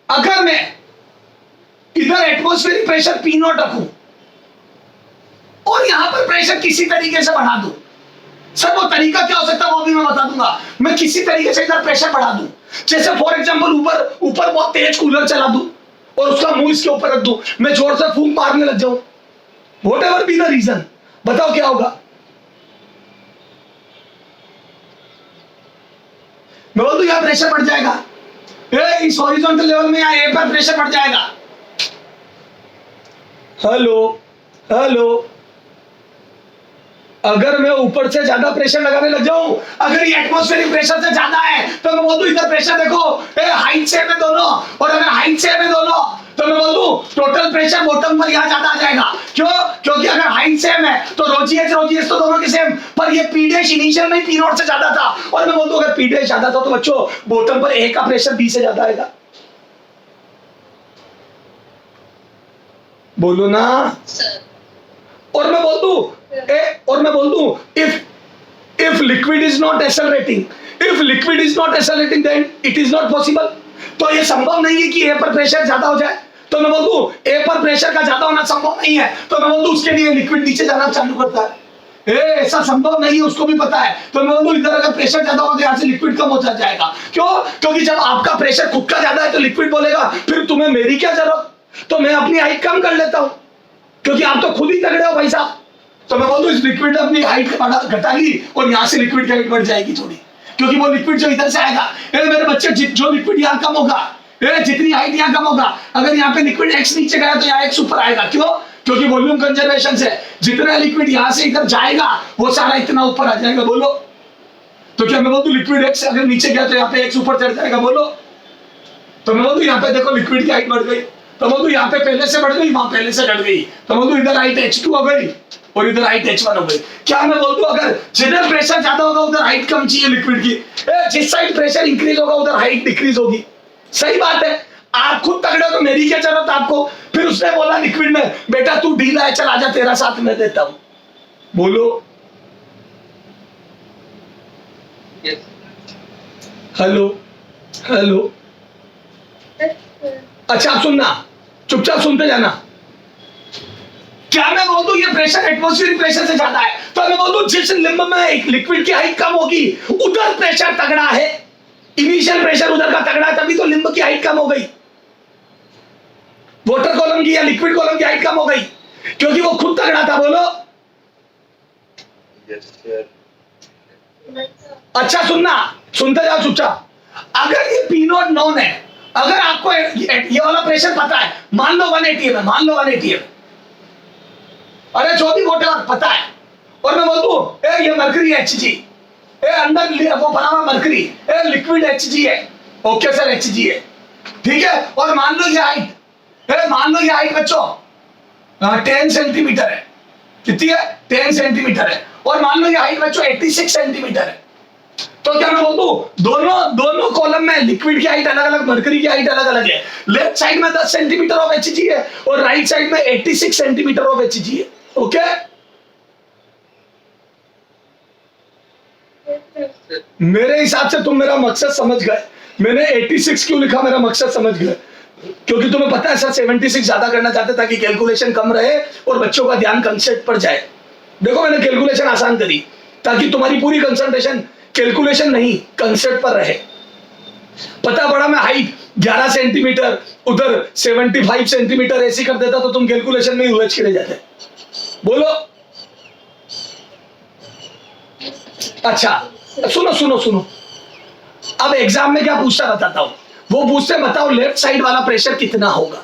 अगर मैं इधर एटमॉस्फेरिक प्रेशर P0 रखूं और यहां पर प्रेशर किसी तरीके से बढ़ा दूं, सर वो तरीका क्या हो सकता है वो भी मैं बता दूंगा। मैं किसी तरीके से इधर प्रेशर बढ़ा दूं, जैसे फॉर एग्जांपल ऊपर बहुत तेज कूलर चला दूं और उसका मुंह इसके ऊपर रख दूं, मैं जोर से फूंक मारने लग जाऊं, व्हाटएवर बी द रीजन, बताओ क्या होगा? मैं बोल दूं यहां प्रेशर बढ़ जाएगा, इस हॉरिजॉन्टल लेवल में यहां ए पर प्रेशर बढ़ जाएगा। हेलो, अगर मैं ऊपर से ज्यादा प्रेशर लगाने लग जाऊं, अगर ये एटमॉस्फेरिक प्रेशर से ज्यादा है तो मैं बोल दूं इधर प्रेशर देखो, हाइट सेम है दोनों, और अगर हाइट सेम है दोनों तो मैं बोल दूं टोटल प्रेशर बॉटम पर यहां ज्यादा आ जाएगा। क्यों? क्योंकि अगर हाइट सेम है तो रोजीएस तो दोनों के सेम, पर ये पी डैश इनिशियल में P0 से ज्यादा था, और मैं बोल दूं अगर पी डैश ज्यादा था तो बच्चों बॉटम पर ए का प्रेशर बी से ज्यादा आएगा। बोलो ना। और मैं बोल दूं if liquid is not accelerating then it is not possible। तो ये संभव नहीं है कि ए पर प्रेशर ज्यादा हो जाए, तो मैं बोल दूं ए पर प्रेशर का ज्यादा होना संभव नहीं है, तो मैं बोल दूं उसके लिए लिक्विड नीचे जाना चालू करता है। ऐसा संभव नहीं है, उसको भी पता है, तो मैं बोल दूं इधर अगर प्रेशर ज्यादा होगा यहाँ से लिक्विड कम हो जाएगा। क्यों? क्योंकि जब आपका प्रेशर खुद का ज्यादा है तो लिक्विड बोलेगा फिर तुम्हें मेरी क्या जरूरत, तो मैं अपनी हाइट कम कर लेता हूं, क्योंकि आप तो खुद ही तगड़े हो भाई साहब। तो मैं बोल दूं इस लिक्विड ने अपनी हाइट घटा ली और यहां से लिक्विड की हाइट बढ़ जाएगी थोड़ी, क्योंकि वो लिक्विड जो इधर से आएगा, मेरे बच्चे जो लिक्विड यहाँ कम होगा, जितनी हाइट यहाँ कम होगा, अगर यहाँ पे लिक्विड x नीचे गया तो यहाँ x ऊपर आएगा। क्यों? क्योंकि वॉल्यूम कंजर्वेशन से जितना लिक्विड यहाँ से इधर जाएगा वो सारा इतना ऊपर आ जाएगा। बोलो, तो क्या मैं बोल दूं लिक्विड x अगर नीचे गया तो यहाँ पे x ऊपर चढ़ जाएगा? बोलो, तो मैं बोल दूं यहाँ पे देखो लिक्विड की हाइट बढ़ गई, तो बोल दूं यहाँ पे पहले से बढ़ गई, वहां पहले से घट गई, तो बोल दूं इधर हाइट h2 हो गई और इधर हाइट h1 हो गई। क्या मैं बोल दूं अगर जिधर प्रेशर ज्यादा होगा उधर हाइट कम चाहिए लिक्विड की, जिस साइड प्रेशर इंक्रीज होगा उधर हाइट डिक्रीज होगी। सही बात है, आप खुद तगड़े हो तो मेरी क्या जरूरत आपको। फिर उसने बोला लिक्विड में, बेटा तू ढीला है, चल आजा तेरा साथ मैं देता हूं। बोलो, हेलो। अच्छा आप सुनना, चुपचाप सुनते जाना। क्या मैं बोल दूं ये प्रेशर एटमॉस्फेरिक प्रेशर से ज्यादा है, तो मैं बोल दूं जिस लिम्ब में एक लिक्विड की हाइट कम होगी उधर प्रेशर तगड़ा है, इनिशियल प्रेशर उधर का तगड़ा है, तभी तो लिम्ब की हाइट कम हो गई, वाटर कॉलम की या लिक्विड कॉलम की हाइट कम हो गई, क्योंकि वो खुद तगड़ा था। बोलो, अच्छा सुनना, सुनते जाओ चुपचाप। अगर ये P0 नॉन है, अगर आपको ये वाला प्रेशर पता है, मान लो 180 है, मान लो 180 है, अरे जो भी वोटेवर पता है, और मैं बोल दूं ये मरकरी Hg, अंदर वो बना हुआ मरकरी, लिक्विड Hg है, ओके सर Hg है, ठीक है, और मान लो ये हाइट बच्चों 10 सेंटीमीटर है, कितनी है? 10 सेंटीमीटर है, और मान लो ये हाइट बच्चों 86 सेंटीमीटर है, तो क्या मैं बोल दूं दोनों कॉलम में लिक्विड की हाइट अलग अलग, मरकरी की हाइट अलग अलग है। लेफ्ट साइड में 10 सेंटीमीटर ऑफ Hg है और राइट साइड में 86 सेंटीमीटर ऑफ Hg है। ओके, मेरे हिसाब से तुम मेरा मकसद समझ गए। मैंने 86 क्यों लिखा, मेरा मकसद समझ गए, क्योंकि तुम्हें पता है सर 76 ज्यादा करना चाहते ताकि कैलकुलेशन कम रहे और बच्चों का ध्यान कंसेप्ट पर जाए। देखो मैंने कैलकुलेशन आसान करी ताकि तुम्हारी पूरी कंसंट्रेशन कैलकुलेशन नहीं कंसेप्ट पर रहे। पता पड़ा मैं हाइट 11 सेंटीमीटर उधर 75 सेंटीमीटर ऐसी कर देता तो तुम कैलकुलेशन में उलझ के रह जाते। बोलो, अच्छा सुनो, अब एग्जाम में क्या पूछता बताता हूं। वो पूछते हैं बताओ लेफ्ट साइड वाला प्रेशर कितना होगा।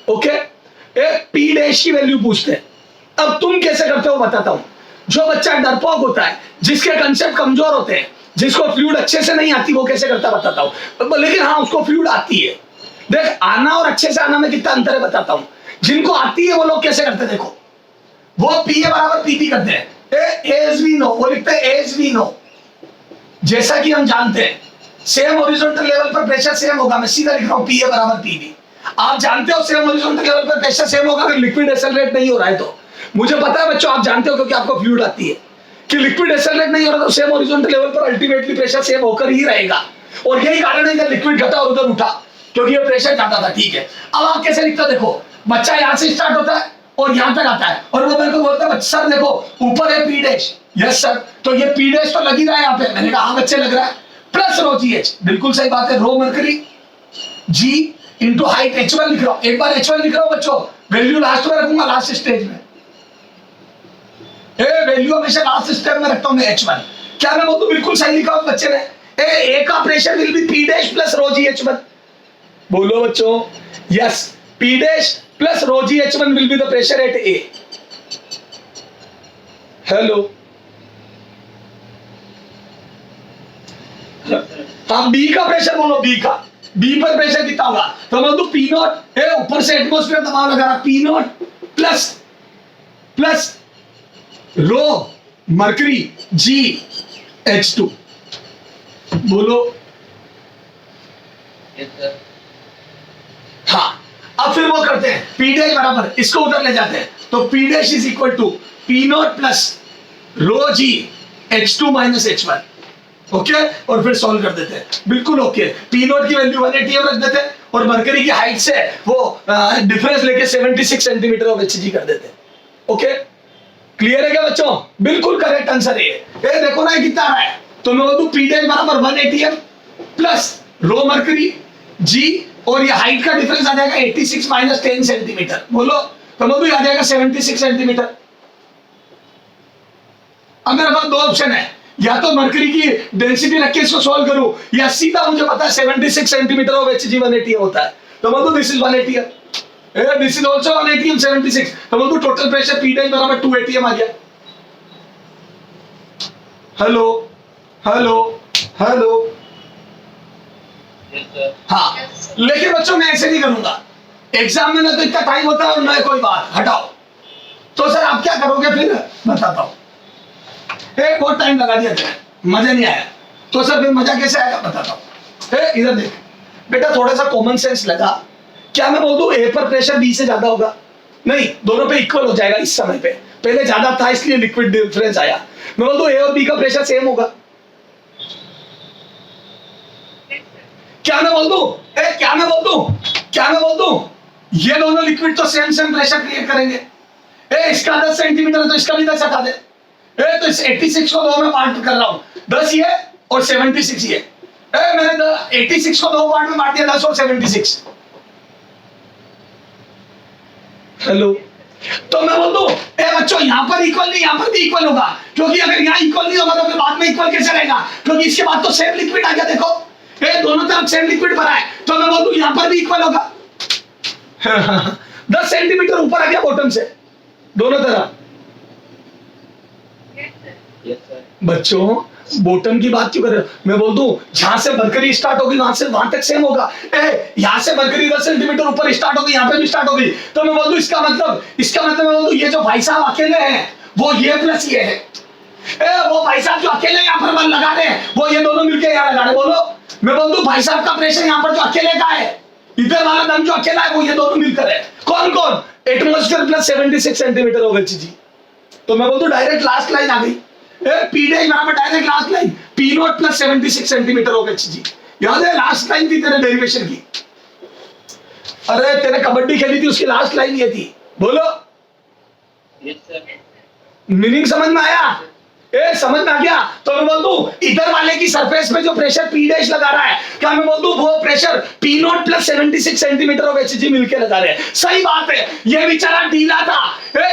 ओके, एक पी डैश की वैल्यू पूछते हैं। अब तुम कैसे करते हो बताता हूं। जो बच्चा डरपोक होता है, जिसके कंसेप्ट कमजोर होते हैं, जिसको फ्लूइड अच्छे से नहीं आती, वो कैसे करता बताता हूं। लेकिन हाँ, उसको फ्लूइड आती है। देख, आना और अच्छे से आना में कितना अंतर है बताता हूं। जिनको आती है वो लोग कैसे करते हैं, देखो वो पी ए बराबर पी करते हैं। एज वी नो, वो लिखते हैं एज वी नो। जैसा कि हम जानते हैं सेम हॉरिजॉन्टल लेवल पर प्रेशर सेम होगा। मैं सीधा लिख रहा हूं पी ए बराबर पी बी। आप जानते हो सेम हॉरिजॉन्टल लेवल पर प्रेशर सेम होगा अगर लिक्विड एक्सेलरेट नहीं हो रहा है तो। मुझे पता है बच्चों, आप जानते हो क्योंकि आपको फ्लूइड आती है कि लिक्विड एक्सेलरेट नहीं हो रहा तो सेम हॉरिजॉन्टल लेवल पर अल्टीमेटली प्रेशर सेम होकर ही रहेगा। और यही कारण है कि लिक्विड घटा और उधर उठा, क्योंकि ये प्रेशर ज्यादा था। ठीक है, अब आप कैसे लिखते हो, देखो बच्चा यहां से स्टार्ट होता है और यहां तक आता है और वो मेरे को बोलता है सर देखो ऊपर है पी डैश। यस सर, तो ये पी डैश तो लग ही रहा है यहाँ पे। मैंने कहा हाँ बच्चे लग रहा है, प्लस रो जी एच। बिल्कुल सही बात है, रो मरकरी जी इंटू हाइट H1 लिख रहा हूं। एक बार H1 लिख रहा हूं बच्चों, वैल्यू लास्ट में रखूंगा, लास्ट स्टेज में। वैल्यू हमेशा लास्ट स्टेप में रखता हूं मैं H1। क्या मैं वो तो बिल्कुल सही लिखा हूं बच्चे ने। ए का pressure will be P dash plus rho g H1। बोलो बच्चों, yes, P dash plus rho g H1 will be the pressure at A. Hello, हाँ बी का प्रेशर बोलो, बी का, बी पर प्रेशर कितना होगा तो मैं तो पी नॉट, ऊपर से एटमॉस्फेयर दबाव लगा रहा, P naught plus plus rho mercury g H2। बोलो, हाँ। अब फिर वो करते हैं पी डैश बराबर, इसको उधर ले जाते हैं तो P dash is equal to P naught plus rho g H2 minus H1। Okay, और फिर सॉल्व कर देते हैं। बिल्कुल ओके, पी नॉट की वैल्यू 1 ATM रख देते हैं और मरकरी की हाइट से वो डिफरेंस लेके 76 सेंटीमीटर ऑफ HG कर देते हैं। ओके, क्लियर है क्या बच्चों? बिल्कुल करेक्ट आंसर है ये। देखो ना कितना आ रहा है, तो मैं बोलूं पी डैश बराबर 1 ATM प्लस रो मरकरी जी और ये हाइट का डिफरेंस आ जाएगा 86 माइनस 10 सेंटीमीटर। बोलो, तो बोलूं आ जाएगा 76 सेंटीमीटर। अब मेरे पास दो ऑप्शन है, या तो मरकरी की डेंसिटी रख के इसको सॉल्व करूं, या सीधा मुझे पता है 76 सेंटीमीटर ऑफ Hg 1 ATM होता है, तो बोलूं this is 1 ATM, this is also 1 ATM 76, तो बोलूं टोटल प्रेशर पी डैश बराबर 2 ATM आ गया। हेलो हेलो हेलो, हाँ। लेकिन बच्चों मैं ऐसे नहीं करूंगा, एग्जाम में ना तो इतना टाइम होता है और ना कोई बात, हटाओ। तो सर आप क्या करोगे फिर, बताता हूं। बहुत टाइम लगा दिया तेरे, मजा नहीं आया, तो सर फिर मजा कैसे आएगा बताता हूं। इधर देख बेटा, थोड़ा सा कॉमन सेंस लगा। क्या मैं बोल दूं ए पर प्रेशर बी से ज्यादा होगा? नहीं, दोनों पे इक्वल हो जाएगा इस समय पे। पहले ज्यादा था इसलिए लिक्विड डिफरेंस आया। मैं बोल दूं ए और बी का प्रेशर सेम होगा। क्या मैं बोल दूं, क्या मैं बोल दूं ये दोनों लिक्विड तो सेम प्रेशर क्रिएट करेंगे। इसका 10 सेंटीमीटर है तो इसका भी 10 हटा दे। तो इस 86 को 2 में पार्ट कर रहा हूं, 10 ये और 76 ये। मैंने 86 को 2 पार्ट में बांट दिया, 10 और 76। हेलो, तो मैं बोल दूं बच्चों यहां पर इक्वल नहीं, यहां पर भी इक्वल होगा, क्योंकि अगर यहां इक्वल नहीं होगा तो फिर बाद में इक्वल कैसे रहेगा, क्योंकि इसके बाद तो सेम लिक्विड आ गया। देखो दोनों तरफ सेम लिक्विड भरा है, तो मैं बोल दूं यहां पर भी इक्वल होगा। 10 सेंटीमीटर ऊपर आ गया बॉटम से दोनों तरफ। बच्चों बॉटम की बात क्यों कर रहे हो? मैं बोल दूं जहां से मरकरी स्टार्ट होगी वहां से वहां तक सेम होगा। यहां से मरकरी 10 सेंटीमीटर ऊपर स्टार्ट होगी, यहां पे भी स्टार्ट होगी, तो मैं बोल दूं इसका मतलब मैं बोल दूं ये जो भाई साहब अकेले हैं वो ये प्लस ये है। वो भाई साहब जो अकेले यहाँ पर बल लगा रहे हैं वो ये दोनों मिलकर यहाँ लगा रहे। बोलो, मैं बोल दूं भाई साहब का प्रेशर यहाँ पर जो अकेले का है, इधर वाला दम जो अकेला है वो ये दोनों मिलकर है। कौन कौन? एटमॉस्फेयर प्लस 76 सेंटीमीटर होगा जी। तो मैं बोल दूं डायरेक्ट लास्ट लाइन आ गई। पी डैश बराबर direct last line P naught plus 76 centimetre of Hg। याद है लास्ट लाइन थी तेरे डेरिवेशन की? अरे तेरे कबड्डी खेली थी उसकी लास्ट लाइन ये थी। बोलो, मीनिंग समझ में आया? समझ में आ गया? तो मैं बोल दूं इधर वाले की सरफेस पे जो प्रेशर पी डैश लगा रहा है, क्या मैं बोल दूं वो pressure P naught plus 76 centimetre of Hg मिलकर लगा रहे हैं। सही बात है, ये बेचारा ढीला था।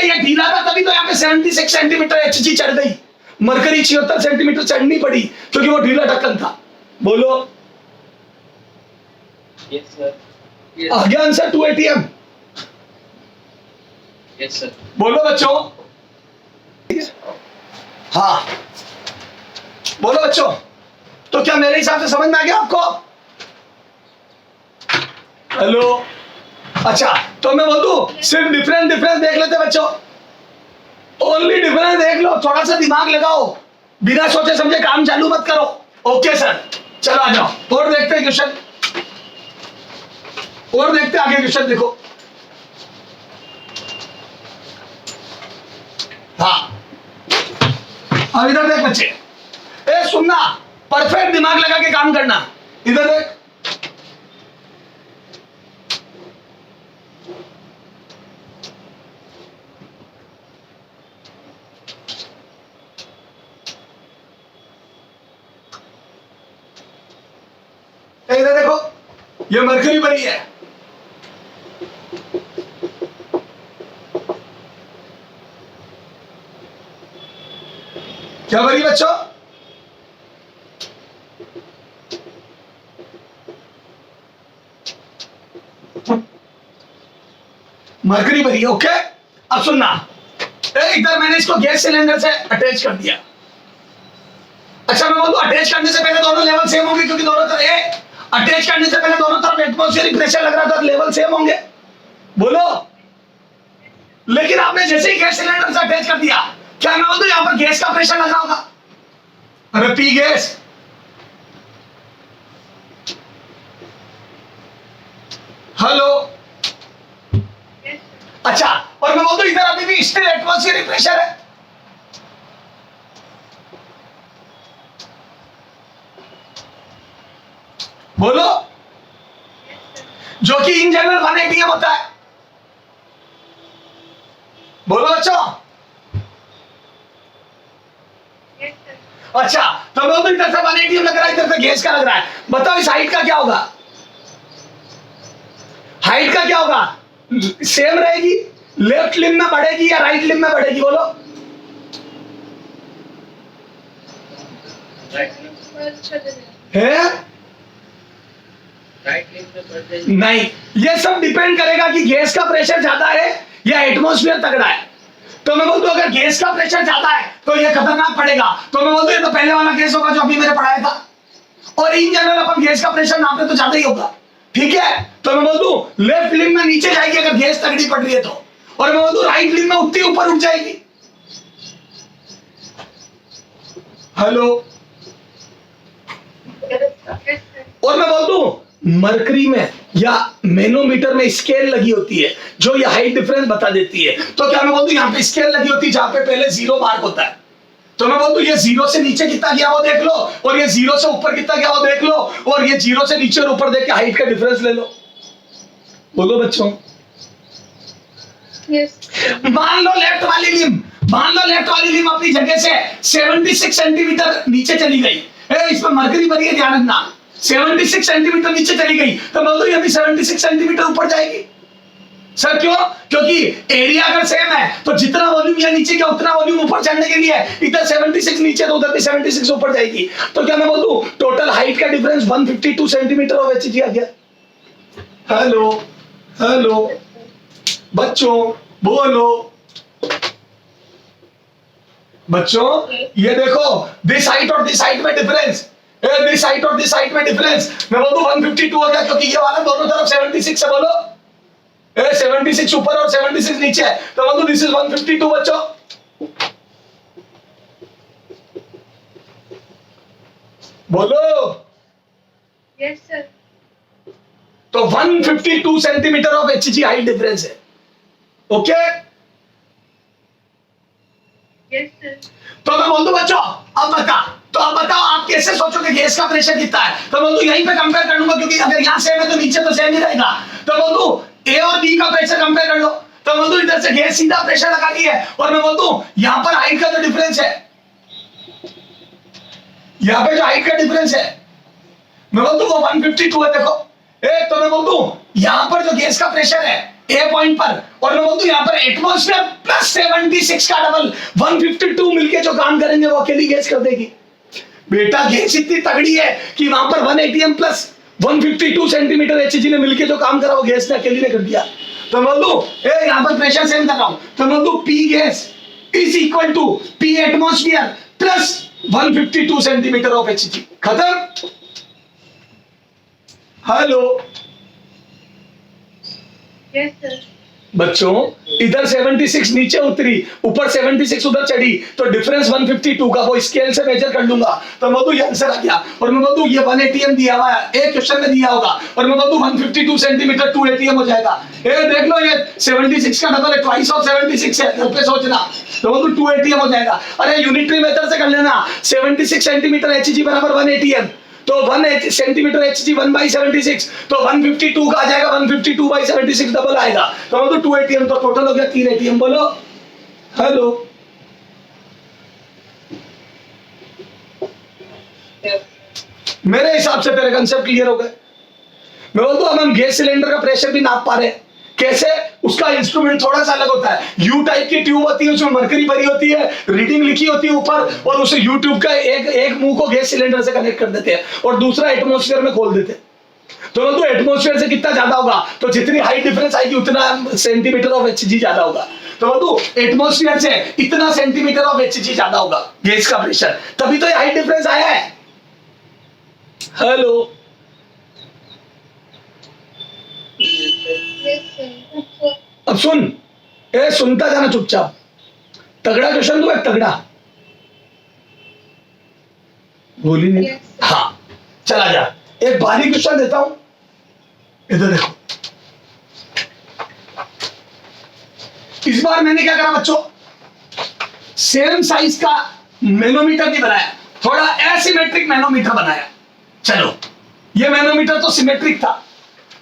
ये ढीला था तभी तो यहाँ पे 76 सेंटीमीटर Hg चढ़ गई। मरकरी 76 सेंटीमीटर चढ़नी पड़ी क्योंकि वो ढीला ढक्कन था। बोलो, Yes, sir. आ गया आंसर 2 ATM। Yes, sir. बोलो बच्चों। हाँ बोलो बच्चों। तो क्या मेरे हिसाब से समझ में आ गया आपको? हेलो। अच्छा तो मैं बोल दूं सिर्फ डिफरेंस देख लेते बच्चों। ओनली डिफरेंस देख लो, थोड़ा सा दिमाग लगाओ, बिना सोचे समझे काम चालू मत करो। ओके सर, चलो आ जाओ और देखते हैं क्वेश्चन, और देखते हैं आगे क्वेश्चन। देखो हाँ अब इधर देख बच्चे, ए सुनना, परफेक्ट दिमाग लगा के काम करना। इधर देख, इधर देखो, ये मरकरी बनी है। क्या बनी बच्चों? मरकरी बनी है। ओके अब सुनना, इधर मैंने इसको गैस सिलेंडर से अटैच कर दिया। अच्छा मैं बोलूं अटैच करने से पहले दोनों लेवल सेम होंगे, क्योंकि दोनों तरफ अटैच करने से पहले दोनों तरफ एटमॉस्फेरिक प्रेशर लग रहा था, लेवल सेम होंगे। बोलो। लेकिन आपने जैसे ही गैस सिलेंडर से अटैच कर दिया, क्या मैं बोलूं यहां पर गैस का प्रेशर लग रहा होगा? अरे पी गैस। हेलो। अच्छा और मैं बोलूं इधर अभी भी स्टिल एटमॉस्फेरिक प्रेशर है। बोलो। जो कि इन जनरल 1 ATM होता है। बोलो बच्चों। अच्छा तो बोलो इधर से 1 ATM लग रहा है, इधर से गैस का लग रहा है। बताओ इस हाइट का क्या होगा? हाइट का क्या होगा? सेम रहेगी, लेफ्ट लिम्ब में बढ़ेगी या राइट लिम्ब में बढ़ेगी? बोलो। है नहीं, ये सब डिपेंड करेगा कि गैस का प्रेशर ज्यादा है या एटमॉस्फेयर तगड़ा है। तो मैं बोलता हूं अगर गैस का प्रेशर ज्यादा है तो ये खतरनाक पड़ेगा। तो मैं बोलता हूं ये तो पहले वाला गैस होगा जो अभी मैंने पढ़ाया था। और इन जनरल अपन गैस का प्रेशर नापते तो ज्यादा ही होगा, ठीक है? तो मैं बोलता हूं लेफ्ट लिम्ब में नीचे जाएगी अगर गैस तगड़ी पड़ रही है तो, और मैं बोलता हूं राइट लिम्ब में उतनी ऊपर उठ जाएगी। हेलो। और मैं बोलता हूं मरकरी में या मैनोमीटर में स्केल लगी होती है जो ये हाइट डिफरेंस बता देती है। तो क्या मैं बोलूं यहाँ पे स्केल लगी होती है जहां पे पहले 0 मार्क होता है। तो मैं बोलूं ये 0 से नीचे कितना गया वो देख लो, और ये 0 से ऊपर कितना गया वो देख लो, और ये 0 से नीचे और ऊपर देख के हाइट का डिफरेंस ले लो। बोलो बच्चों। मान लो लेफ्ट वाली लिम्ब अपनी जगह से 76 सेंटीमीटर नीचे चली गई। इसमें मरकरी बनी है, ध्यान रखना। 76 सेंटीमीटर नीचे चली गई तो मैं बोलूं ये भी 76 सेंटीमीटर ऊपर जाएगी। सर क्यों? क्योंकि एरिया अगर सेम है तो जितना वॉल्यूम यहाँ नीचे गया उतना वॉल्यूम ऊपर चढ़ने के लिए इधर 76 नीचे तो उधर भी 76 ऊपर जाएगी। तो क्या मैं बोलूं टोटल हाइट का डिफरेंस 152 सेंटीमीटर ऑफ HG आ गया। हेलो हेलो बच्चों बोलो। बच्चों ये देखो, दिस हाइट और दिस हाइट में डिफरेंस, दिस हाइट और दिस हाइट में डिफरेंस मैं बोलूं 152 हो गया, क्योंकि ये वाला दोनों तरफ 76 है। बोलो 76 ऊपर और 76 नीचे है, तो बोलो दिस इज 152 बच्चों। बोलो। Yes sir. तो 152 centimetre of HG height difference है। Okay yes sir. तो मैं बोल दूं बच्चों अब बताओ आप कैसे सोचोगे गैस का प्रेशर कितना है? तो बोल दूं यहीं पे कंपेयर कर लूंगा, क्योंकि अगर यहां सेम है तो नीचे तो सेम ही रहेगा। तो बोल दूं A और B का प्रेशर कंपेयर कर लो। तो बोल दूं इधर से गैस सीधा प्रेशर लगा दी है, और मैं बोल दूं यहां पर हाइट का जो डिफरेंस है, यहां पे जो हाइट का डिफरेंस है मैं बोल दूं वो 152 है। देखो तो मैं बोल दूं यहां पर जो गैस का प्रेशर है A पॉइंट पर, और मैं बोल दूं यहां पर एटमॉस्फेयर प्लस 76 का डबल 152 मिलके जो काम करेंगे वो अकेली गैस कर देगी। बेटा गैस इतनी तगड़ी है कि वहां पर 1 ATM प्लस 152 सेंटीमीटर एचजी ने मिलके जो काम करा वो गैस ने अकेली ने कर दिया। तो मैं बोलूं यहाँ पर प्रेशर सेम कर रहा हूं, तो मैं बोलूं P gas is equal to P atmosphere plus 152 centimetre of H G. खत्म। Hello Yes, sir. बच्चों, इधर 76 नीचे उतरी, ऊपर 76 उधर चढ़ी, तो डिफरेंस 152 का वो स्केल से मेजर कर लूंगा, तो मैं ये आंसर आ गया। और मैं बोलूं ये 1 ATM दिया हुआ है, एक क्वेश्चन में दिया होगा, और मैं बोलूं 152 सेंटीमीटर 2 ATM हो जाएगा। ये देख लो, ये 76 का डबल है, ट्वाइस ऑफ 76 है, घर पे सोचना, तो बोलूं 2 ATM हो जाएगा। अरे यूनिटरी मेथड से कर लेना, 76 सेंटीमीटर एचजी बराबर 1 ATM, तो 1 सेंटीमीटर एचजी 1/76, तो 152 का आ जाएगा, 152/76 डबल आएगा, तो मतलब 2 ATM, तो टोटल हो गया 3 ATM। बोलो हेलो। मेरे हिसाब से तेरे कंसेप्ट क्लियर हो गए। मैं बोलता हूं हम गैस सिलेंडर का प्रेशर भी नाप पा रहे हैं। कैसे? उसका इंस्ट्रूमेंट थोड़ा सा अलग होता है। यू टाइप की ट्यूब होती है, उसमें मरकरी भरी होती है, रीडिंग लिखी होती है ऊपर, और उसे यू ट्यूब का एक मुंह को गैस सिलेंडर से कनेक्ट कर देते हैं और दूसरा एटमॉस्फेयर में खोल देते हैं। तो एटमॉस्फेयर से कितना ज्यादा होगा, तो जितनी हाइट डिफरेंस आएगी उतना सेंटीमीटर ऑफ एचजी ज्यादा होगा। तो एटमॉस्फेयर से इतना सेंटीमीटर ऑफ एचजी ज्यादा होगा गैस का प्रेशर, तभी तो ये हाइट डिफरेंस आया है। Hello Yes, sir. अब सुन, सुनता जाना चुपचाप। तगड़ा क्वेश्चन दो, एक तगड़ा बोली नहीं। Yes, sir. हाँ चला जा, एक भारी क्वेश्चन देता हूं, इधर देखो। इस बार मैंने क्या करा बच्चों, सेम साइज का मैनोमीटर नहीं बनाया, थोड़ा एसिमेट्रिक मैनोमीटर बनाया। चलो, ये मैनोमीटर तो सिमेट्रिक था,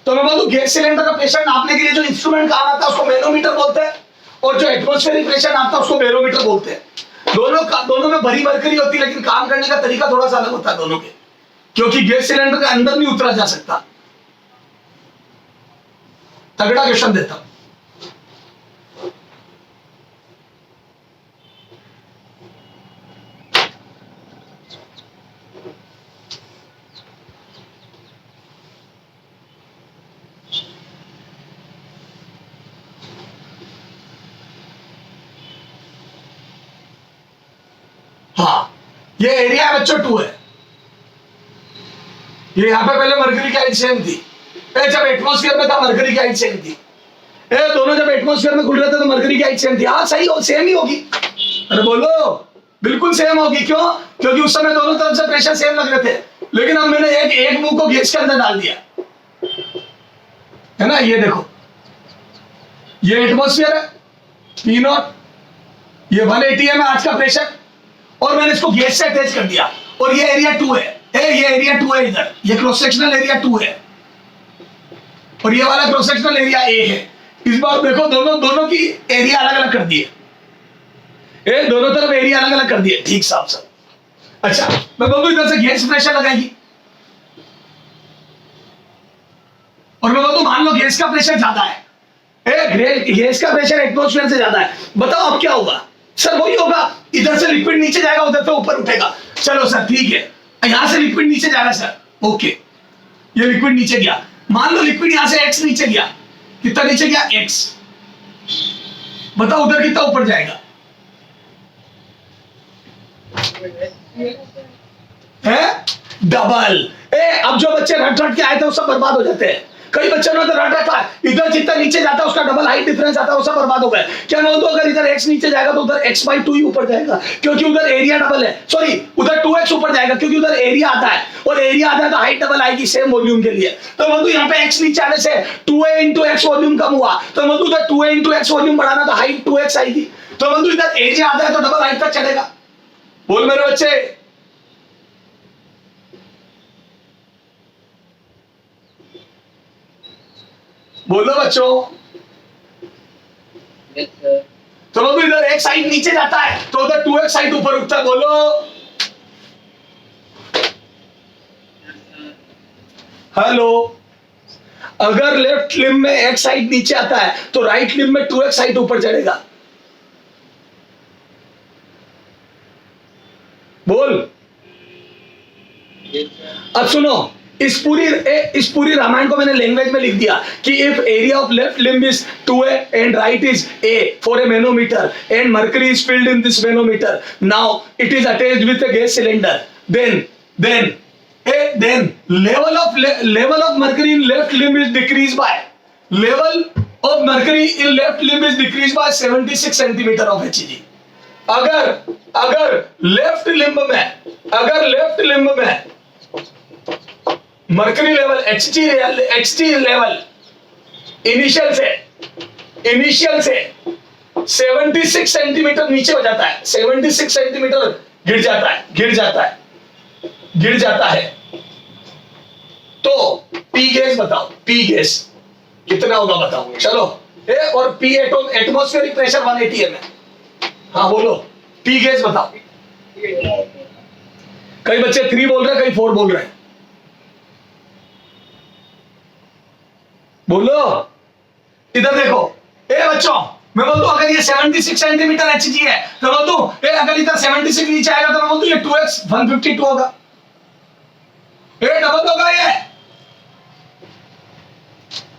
तो मैं बोलूं गैस सिलेंडर का प्रेशर नापने के लिए जो इंस्ट्रूमेंट काम आता है उसको मैनोमीटर बोलते हैं, और जो एटमॉस्फेरिक प्रेशर नापता है उसको बैरोमीटर बोलते हैं। दोनों में भरी मरकरी होती है, लेकिन काम करने का तरीका थोड़ा सा अलग होता है दोनों के, क्योंकि गैस सिलेंडर के अंदर नहीं उतरा जा सकता। तगड़ा क्वेश्चन देता हूं। हाँ, ये एरिया है बच्चों 2 है। ये यहां पे पहले मरकरी की हाइट सेम थी, जब एटमॉस्फेयर में था मरकरी की हाइट सेम थी। दोनों जब एटमॉस्फेयर में खुल रहे थे तो मरकरी की हाइट सेम थी। हाँ सही हो, सेम ही होगी। अरे बोलो, बिल्कुल सेम होगी। क्यों? क्योंकि उस समय दोनों तरफ से प्रेशर सेम लग रहे थे, लेकिन अब मैंने एक मुंह को गैस के अंदर डाल दिया है ना। ये देखो, ये एटमॉस्फेयर है P0, ये 1 ATM है आज का प्रेशर, और मैंने इसको गैस से अटैच कर दिया, और ये एरिया 2 है। ये एरिया 2 है, इधर ये क्रॉस सेक्शनल एरिया 2 है, और ये वाला क्रॉस सेक्शनल एरिया A है। इस बार देखो, दोनों की एरिया अलग अलग कर दिए, दोनों तरफ एरिया अलग अलग कर दिए, ठीक साहब सब। अच्छा, मैं बोलूं इधर से गैस प्रेशर लगाएगी, और मैं बोलूं मान लो गैस का प्रेशर ज्यादा है, गैस का प्रेशर एटमॉस्फेयर से ज्यादा है। बताओ अब क्या होगा? सर वही होगा, इधर से लिक्विड नीचे जाएगा, उधर से ऊपर उठेगा। चलो सर ठीक है, यहां से लिक्विड नीचे जा रहा है सर, ओके, ये लिक्विड नीचे गया। मान लो लिक्विड यहां से x नीचे गया, कितना नीचे गया? x। बताओ उधर कितना ऊपर जाएगा? है डबल। अब जो बच्चे रट रट के आए थे वो सब बर्बाद हो जाते हैं। कई बच्चों ने तो रट रखा है, इधर जितना नीचे जाता है उसका डबल हाइट डिफरेंस आता है, वो सब बर्बाद हो गए। क्या मैं बोलूं, अगर इधर x नीचे जाएगा तो उधर x/2 ही ऊपर जाएगा, क्योंकि उधर एरिया डबल है। सॉरी, उधर 2x ऊपर जाएगा, क्योंकि उधर एरिया आता है, और एरिया आता है तो हाइट डबल आएगी सेम वॉल्यूम के लिए। तो मैं बोलूं यहाँ पे x नीचे आने से 2a into x वॉल्यूम कम हुआ, तो मैं बोलूं उधर 2a into x वॉल्यूम बढ़ाना तो हाइट 2x आएगी। तो मैं बोलूं इधर एरिया आता है तो डबल हाइट तक चलेगा। बोल मेरे बच्चे, बोलो बच्चों। तो बोलो इधर एक साइड नीचे जाता है तो उधर 2x साइड ऊपर उठता है। बोलो हेलो। अगर लेफ्ट लिम्ब में x साइड नीचे आता है तो राइट लिम्ब में 2x साइड ऊपर चढ़ेगा। बोल। अब सुनो, इस पूरी रामायण को मैंने लैंग्वेज में लिख दिया कि if area of left limb is 2a and right is a for a manometer and mercury is filled in this manometer, now it is attached with a gas cylinder, then level of mercury in left limb is decreased by 76 centimeter of Hg. अगर left limb में mercury level Hg level initial से 76 centimetre नीचे हो जाता है, 76 centimetre गिर जाता है, तो पी गैस बताओ, पी गैस कितना होगा बताओ, चलो। और पी एटमॉस्फेरिक प्रेशर 180 है। हाँ बोलो, पी गैस बताओ। कई बच्चे 3 बोल रहे हैं, कई 4 बोल रहे हैं, बोलो। इधर देखो, बच्चों मैं बोल दूं अगर ये 76 सेंटीमीटर Hg है तो बोल दूं अगर इधर 76 नीचे आएगा तो मैं बोल दूं ये 2x 152 होगा, डबल होगा ये।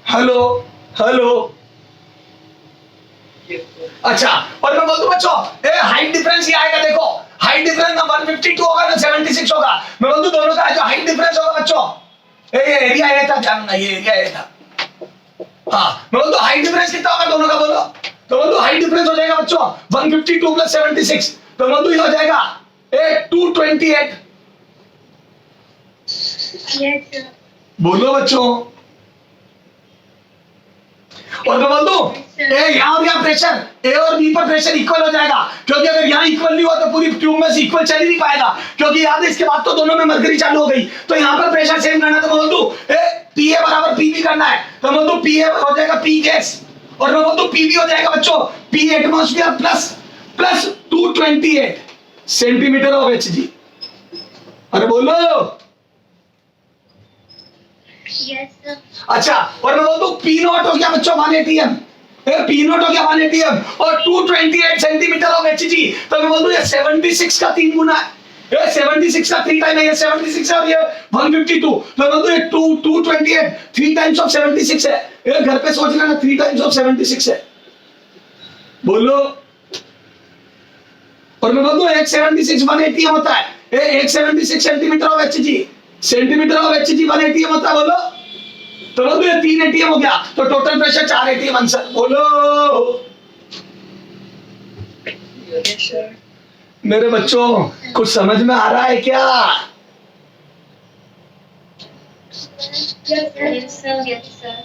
हेलो अच्छा, और मैं बोल दूं बच्चों हाइट डिफरेंस ये आएगा, देखो हाइट डिफरेंस ना 152 होगा ना 76 होगा, मैं बोल दूं दोनों का जो हाइट डिफरेंस होगा बच्चों, ये एरिया ये था, जानना ये एरिया ये था। हाँ, मैं बोल दूं हाइट डिफरेंस कितना होगा दोनों का, बोलो। तो बोल दूं हाइट डिफरेंस हो जाएगा बच्चों 152 प्लस 76, तो बोल दूं ये हो जाएगा 228। Yes, sir. बोलो बच्चों। और मैं बोल दूं यहाँ और यहाँ प्रेशर ए और बी पर प्रेशर इक्वल हो जाएगा, क्योंकि अगर यहाँ इक्वल नहीं हुआ तो पूरी ट्यूब में से इक्वल चल ही नहीं पाएगा, क्योंकि याद है इसके बाद तो दोनों में मरकरी चालू हो गई, तो यहाँ पर प्रेशर सेम करना है। तो मैं बोल दूं पी ए बराबर पी बी करना है, तो मैं बोल दूं पी ए हो जाएगा पी गैस, और मैं बोल दूं पी बी हो जाएगा बच्चों P atmosphere plus 228 centimetre of Hg। अरे बोलो। Yes, sir. अच्छा, और मैं बोल दूं पी नॉट हो गया बच्चों 180 एम, पी नॉट हो गया 180 एम और 228 सेंटीमीटर ऑफ Hg, तो मैं बोल दूं ये 76 का 3 गुना है, ये 76 का 3 टाइम है, ये 76 है और ये 152, तो मैं बोल दूं ये 228 3 टाइम्स ऑफ 76 है, ये घर पे सोच लेना 3 टाइम्स ऑफ 76 है, बोलो। और मैं बोल दूं 176 180 एम होता है, 176 centimetre of Hg, centimetre of Hg 180 M होता है, बोलो। तो बोल दो ये 3 ATM हो गया, तो टोटल प्रेशर 4 ATM आंसर, बोलो। Yes, sir. मेरे बच्चों कुछ समझ में आ रहा है क्या? Yes, sir. Yes, sir.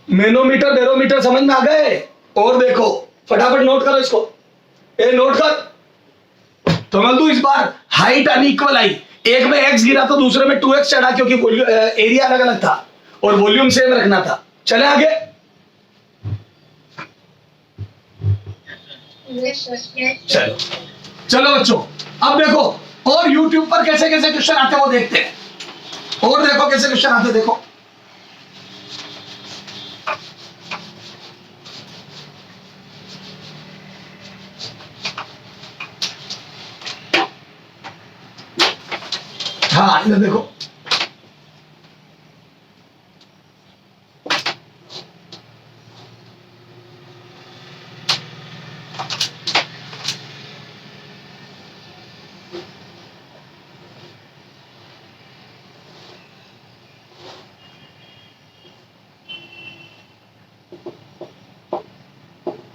Manometer barometer समझ में आ गए? और देखो फटाफट नोट करो इसको, नोट कर। तो मैं दू इस बार हाइट अनइक्वल आई, एक में x गिरा तो दूसरे में 2x चढ़ा, क्योंकि एरिया अलग अलग था और वॉल्यूम सेम रखना था। चले आगे। Yes, sir. Yes, sir. चलो चलो बच्चों, अब देखो और YouTube पर कैसे कैसे क्वेश्चन आते हैं वो देखते हैं, और देखो कैसे क्वेश्चन आते हैं, देखो। हाँ इधर देखो,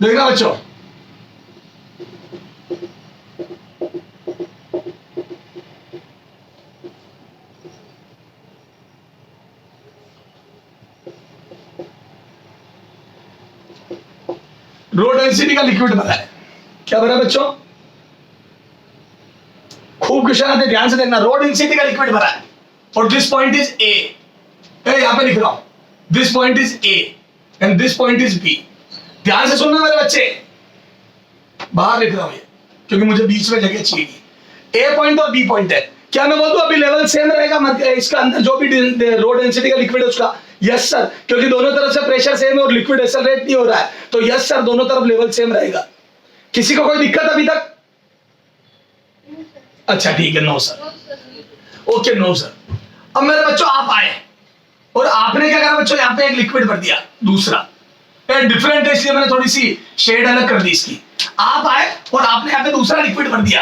देखना बच्चों। रो डेंसिटी का लिक्विड भरा है, क्या भरा बच्चों? खूब क्वेश्चन आते, ध्यान से देखना। रो डेंसिटी का लिक्विड भरा है और दिस पॉइंट इज ए, यहां पे लिख रहा हूं, this point is A and this point is B. ध्यान से सुनना मेरे बच्चे, बाहर लिख रहा हूं ये क्योंकि मुझे बीच में जगह चाहिए। ए पॉइंट और बी पॉइंट है, क्या मैं बोल दूं अभी लेवल सेम रहेगा इसका अंदर जो भी रो डेंसिटी का लिक्विड है उसका? यस सर, क्योंकि दोनों तरफ से प्रेशर सेम है और लिक्विड एक्सेलरेट नहीं हो रहा है, तो यस सर दोनों तरफ लेवल सेम रहेगा। किसी को कोई दिक्कत अभी तक? अच्छा ठीक है, no sir, okay no sir. अब मेरे बच्चों आप आए और आपने क्या करा बच्चों, यहाँ पे एक लिक्विड भर दिया, दूसरा डिफरेंट है इसलिए मैंने थोड़ी सी शेड अलग कर दी इसकी। आप आए और आपने यहाँ पे दूसरा लिक्विड भर दिया,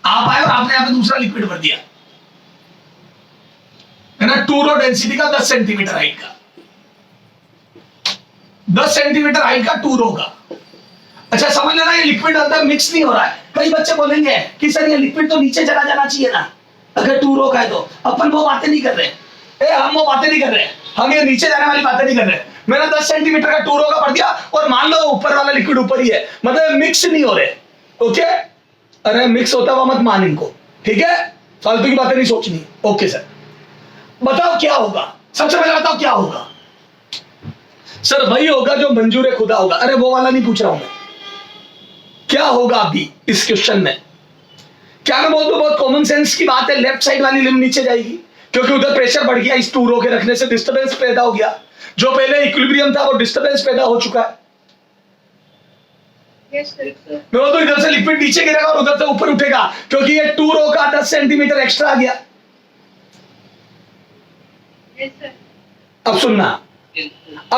आप आए और आपने यहाँ पे दूसरा लिक्विड भर दिया, है ना। 2 रो डेंसिटी का 10 सेंटीमीटर हाइट का, 10 सेंटीमीटर हाइट का 2 रो का। अच्छा समझ लेना, ये लिक्विड अंदर मिक्स नहीं हो रहा है। कई बच्चे बोलेंगे कि सर ये लिक्विड तो नीचे चला जाना चाहिए ना अगर 2 रो का है तो। अपन वो बातें नहीं कर रहे, हम वो बातें नहीं कर रहे, हम ये नीचे जाने वाली बातें नहीं कर रहे। मैंने 10 सेंटीमीटर का 2 रो का भर दिया और मान लो ऊपर वाला लिक्विड ऊपर ही है, मतलब मिक्स नहीं हो रहे। ओके, अरे मिक्स होता हुआ मत मान इनको, ठीक है, फालतू की बातें नहीं सोचनी। ओके सर, बताओ क्या होगा, सबसे पहले बताओ क्या होगा। सर वही होगा जो मंजूर खुदा होगा। अरे वो वाला नहीं पूछ रहा हूं मैं, क्या होगा अभी इस क्वेश्चन में। क्या मैं बोल दूं, बहुत कॉमन सेंस की बात है, लेफ्ट साइड वाली लिम्ब नीचे जाएगी क्योंकि उधर प्रेशर बढ़ गया, इस 2 रो के रखने से डिस्टर्बेंस पैदा हो गया। जो पहले इक्विलिब्रियम था वो डिस्टर्बेंस पैदा हो चुका है। Yes, sir. मैं बोलता हूं इधर से लिक्विड नीचे गिरेगा और उधर से ऊपर उठेगा क्योंकि ये 2 रो का 10 सेंटीमीटर एक्स्ट्रा आ गया। Yes, sir. अब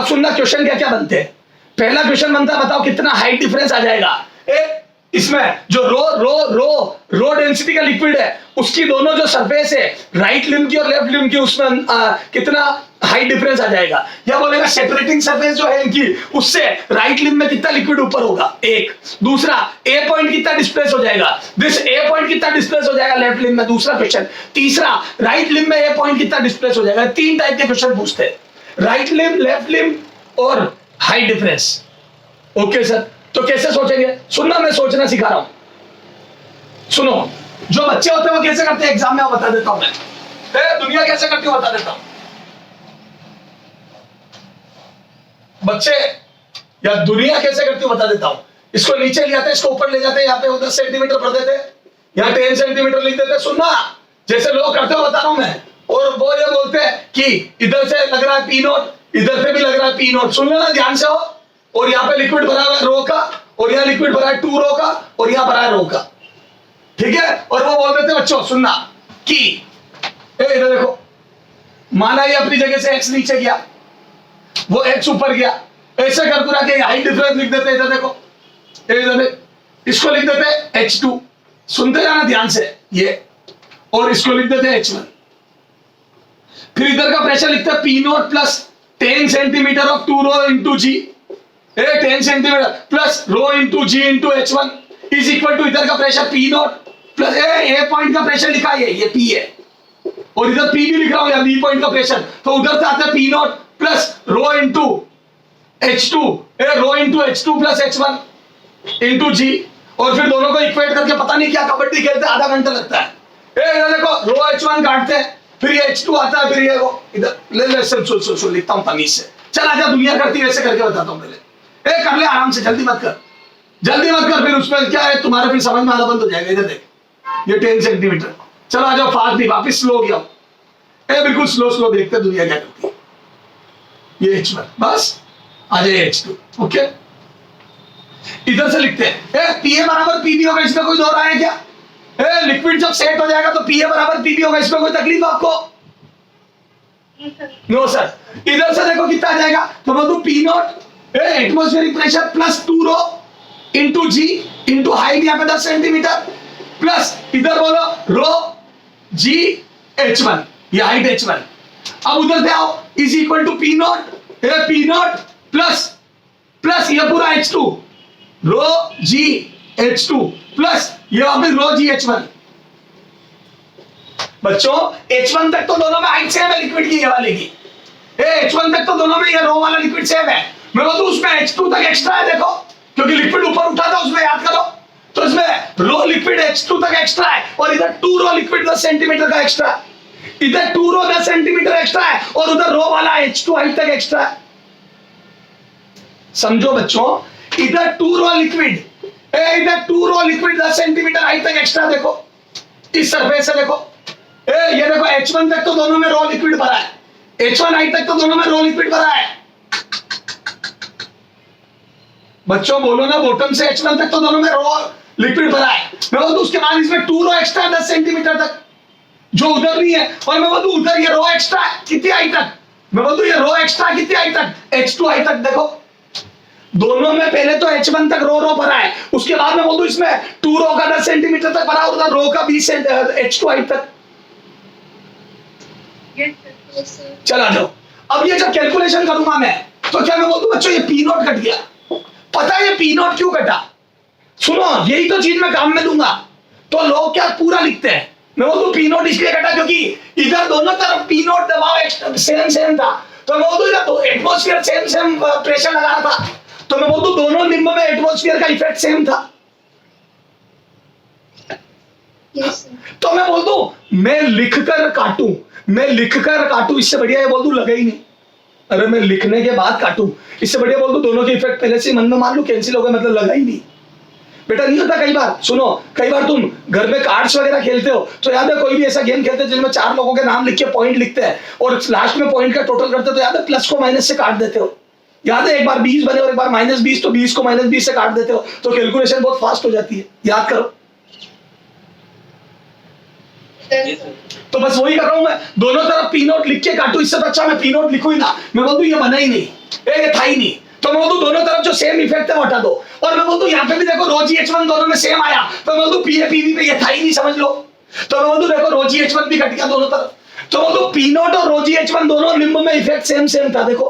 सुनना क्वेश्चन क्या क्या बनते हैं। पहला क्वेश्चन बनता है, बताओ कितना हाइट डिफरेंस आ जाएगा इसमें जो रो डेंसिटी का लिक्विड है उसकी दोनों जो सरफेस है राइट लिम्ब की और लेफ्ट लिम्ब की, उसमें कितना हाइट डिफरेंस आ जाएगा। या बोलेगा सेपरेटिंग सरफेस जो है इनकी, उससे राइट लिम्ब में कितना लिक्विड ऊपर होगा, एक। दूसरा ए पॉइंट कितना डिस्प्लेस हो जाएगा, दिस ए पॉइंट कितना डिस्प्लेस हो जाएगा लेफ्ट लिम्ब में, दूसरा क्वेश्चन। तीसरा, राइट लिम्ब में ए पॉइंट कितना डिस्प्लेस हो जाएगा। 3 टाइप के क्वेश्चन पूछते हैं, राइट लिम्ब, लेफ्ट लिम्ब और हाइट डिफरेंस। ओके सर, तो कैसे सोचेंगे, सुनना, मैं सोचना सिखा रहा हूं। सुनो, जो बच्चे होते हैं वो कैसे करते हैं एग्जाम में, वो बता देता हूं मैं। दुनिया कैसे करती है बता देता हूं। बच्चे या दुनिया कैसे करती है बता देता हूं। इसको नीचे ले जाते हैं, इसको ऊपर ले जाते हैं, यहाँ पे 10 सेंटीमीटर भर देते हैं, यहाँ 10 सेंटीमीटर लिख देते हैं। सुनना, जैसे लोग करते हो बता रहा हूं मैं। और वो ये बोलते हैं कि इधर से लग रहा है पी नोट, इधर से भी लग रहा है पी नोट। सुन लेना ध्यान से हो। और यहाँ पे लिक्विड भरा हुआ है रो का, और यहाँ लिक्विड भरा है 2 रो का, और यहाँ भरा है रो का, ठीक है। और वो बोल देते बच्चों सुनना कि इधर देखो, माना ये अपनी जगह से x नीचे गया, वो x ऊपर गया, ऐसे कर पूरा के हाइट डिफरेंस लिख देते। इधर देखो, इधर इसको लिख देते h2, सुनते जाना ध्यान से ये, और इसको लिख देते h1। फिर इधर का प्रेशर लिखते हैं P naught plus 10 centimetre of 2 rho into g, 10 centimetre plus rho into g into h1 is equal to इधर का pressure P naught plus A point का प्रेशर लिखा है, ये P है, और इधर P भी लिख रहा हूं या B पॉइंट का प्रेशर, तो उधर से आता है P naught plus rho into H2, rho into H2 plus H1 into G, और फिर दोनों को इक्वेट करके पता नहीं क्या कबड्डी खेलते आधा घंटा लगता है। इधर देखो, रो H1 काटते हैं, फिर ये H2 आता है, फिर ये वो इधर ले सुन लिखता हूं तमीज से। चल आजा, दुनिया करती है वैसे करके बताता हूं पहले। कर ले आराम से, जल्दी मत कर, फिर उसमें क्या है तुम्हारे फिर समझ में आना बंद हो जाएगा। इधर देख, ये 10 सेंटीमीटर। चलो आ जाओ, फास्ट नहीं, वापिस स्लो हो गया। बिल्कुल स्लो देखते दुनिया क्या करती है। ये H1, बस आ जाए H2। ओके, इधर से लिखते हैं PA बराबर PB होगा, इसमें कोई दो राय है क्या। लिक्विड जब सेट हो जाएगा तो PA बराबर PB होगा, इसमें कोई तकलीफ आपको। नो सर, इधर से देखो कितना आ जाएगा, तो बोल P naught atmospheric pressure plus 2 rho into g into height यहाँ पे 10 सेंटीमीटर, प्लस इधर बोलो रो जी H1, ये हाइट H1। अब उधर से आओ, is equal to P naught plus ये पूरा H2, रो जी H2 प्लस ये वापस रो जी H1। बच्चों H1 तक तो दोनों में हाइट सेम है लिक्विड की, ये वाले की। H1 तक तो दोनों में ये रो वाला लिक्विड सेम है। मैं बोलूं उसमें H2 तक एक्स्ट्रा है, देखो क्योंकि लिक्विड ऊपर उठा था उसमें, याद करो। तो इसमें रो लिक्विड H2 तक एक्स्ट्रा है, और इधर 2 रो लिक्विड 10 सेंटीमीटर का एक्स्ट्रा है। इधर 2 रो 10 सेंटीमीटर एक्स्ट्रा है, और उधर रो वाला H2 हाइट तक एक्स्ट्रा है। समझो बच्चों, इधर 2 रो लिक्विड, इधर 2 रो लिक्विड 10 सेंटीमीटर हाइट तक एक्स्ट्रा, देखो इस सरफेस से देखो। ये देखो H1 तक तो दोनों में रो लिक्विड भरा है, H1 हाइट तक तो दोनों में रो लिक्विड भरा है। बच्चों बोलो ना, बॉटम से H1 तक तो दोनों में रो लिक्विड भरा है। मैं बोलूं उसके बाद इसमें 2 रो एक्स्ट्रा 10 सेंटीमीटर तक, जो उधर नहीं है, और मैं बोलूं उधर ये रो एक्स्ट्रा कितनी हाइट तक, मैं बोलूं ये रो एक्स्ट्रा कितनी हाइट तक, H2 हाइट तक। देखो दोनों में पहले तो H1 तक रो भरा है, उसके बाद मैं बोल दूं इसमें 2 रो का 10 सेंटीमीटर तक भरा, उधर रो का 20 H2 हाइट तक। Yes, sir. चला जाओ। अब ये जब कैलकुलेशन करूंगा मैं, तो क्या मैं बोल दूं बच्चों ये P0 कट गया। पता है ये P0 क्यों कटा? सुनो, यही तो चीज मैं काम में लूंगा। तो लोग क्या पूरा लिखते हैं, मैं बोल दूं P0 इसलिए कटा क्योंकि इधर दोनों तरफ P0 दबाव सेम था, तो मैं बोल दूं इधर तो एटमॉस्फेयर सेम प्रेशर लगा रहा था, तो मैं बोल दूं दोनों लिंब में एटमॉस्फेयर का इफेक्ट सेम था। Yes, sir. तो मैं बोल दूं मैं लिखकर काटूं, इससे बढ़िया ये बोल दूं लगा ही नहीं। अरे मैं लिखने के बाद काटूं, इससे बढ़िया बोल दूं दोनों के इफेक्ट पहले से मन में मान लो कैंसिल हो गए, मतलब लगा ही नहीं। बेटा नहीं होता कई बार, सुनो कई बार तुम घर में कार्ड्स वगैरह खेलते हो, तो याद है कोई भी ऐसा गेम खेलते हैं जिसमें 4 लोगों के नाम लिख के पॉइंट लिखते हैं और लास्ट में पॉइंट का टोटल करते हो, तो याद है प्लस को माइनस से काट देते हो। याद है एक बार 20 बने और एक बार -20, तो 20 को -20 से काट देते हो, तो कैलकुलेशन बहुत फास्ट हो जाती है। याद करो। Yes, sir. तो बस वही कर रहा हूं मैं, दोनों तरफ P0 लिख के काटू, इससे तो अच्छा मैं P0 लिखूं ही ना। मैं बोल दूं ये बना ही नहीं, ये था ही नहीं, तो मैं बोल दूं दोनों तरफ जो सेम इफेक्ट है वो हटा दो। और मैं बोल दूं यहाँ पे भी देखो रो GH1 दोनों में सेम आया, तो मैं बोल दूं PA PB पे ये था ही नहीं, समझ लो। तो मैं बोल दूं देखो रो GH1 भी कट गया दोनों तरफ, तो बोल दूं P0 और रो GH1 दोनों लिंब में इफेक्ट सेम था। देखो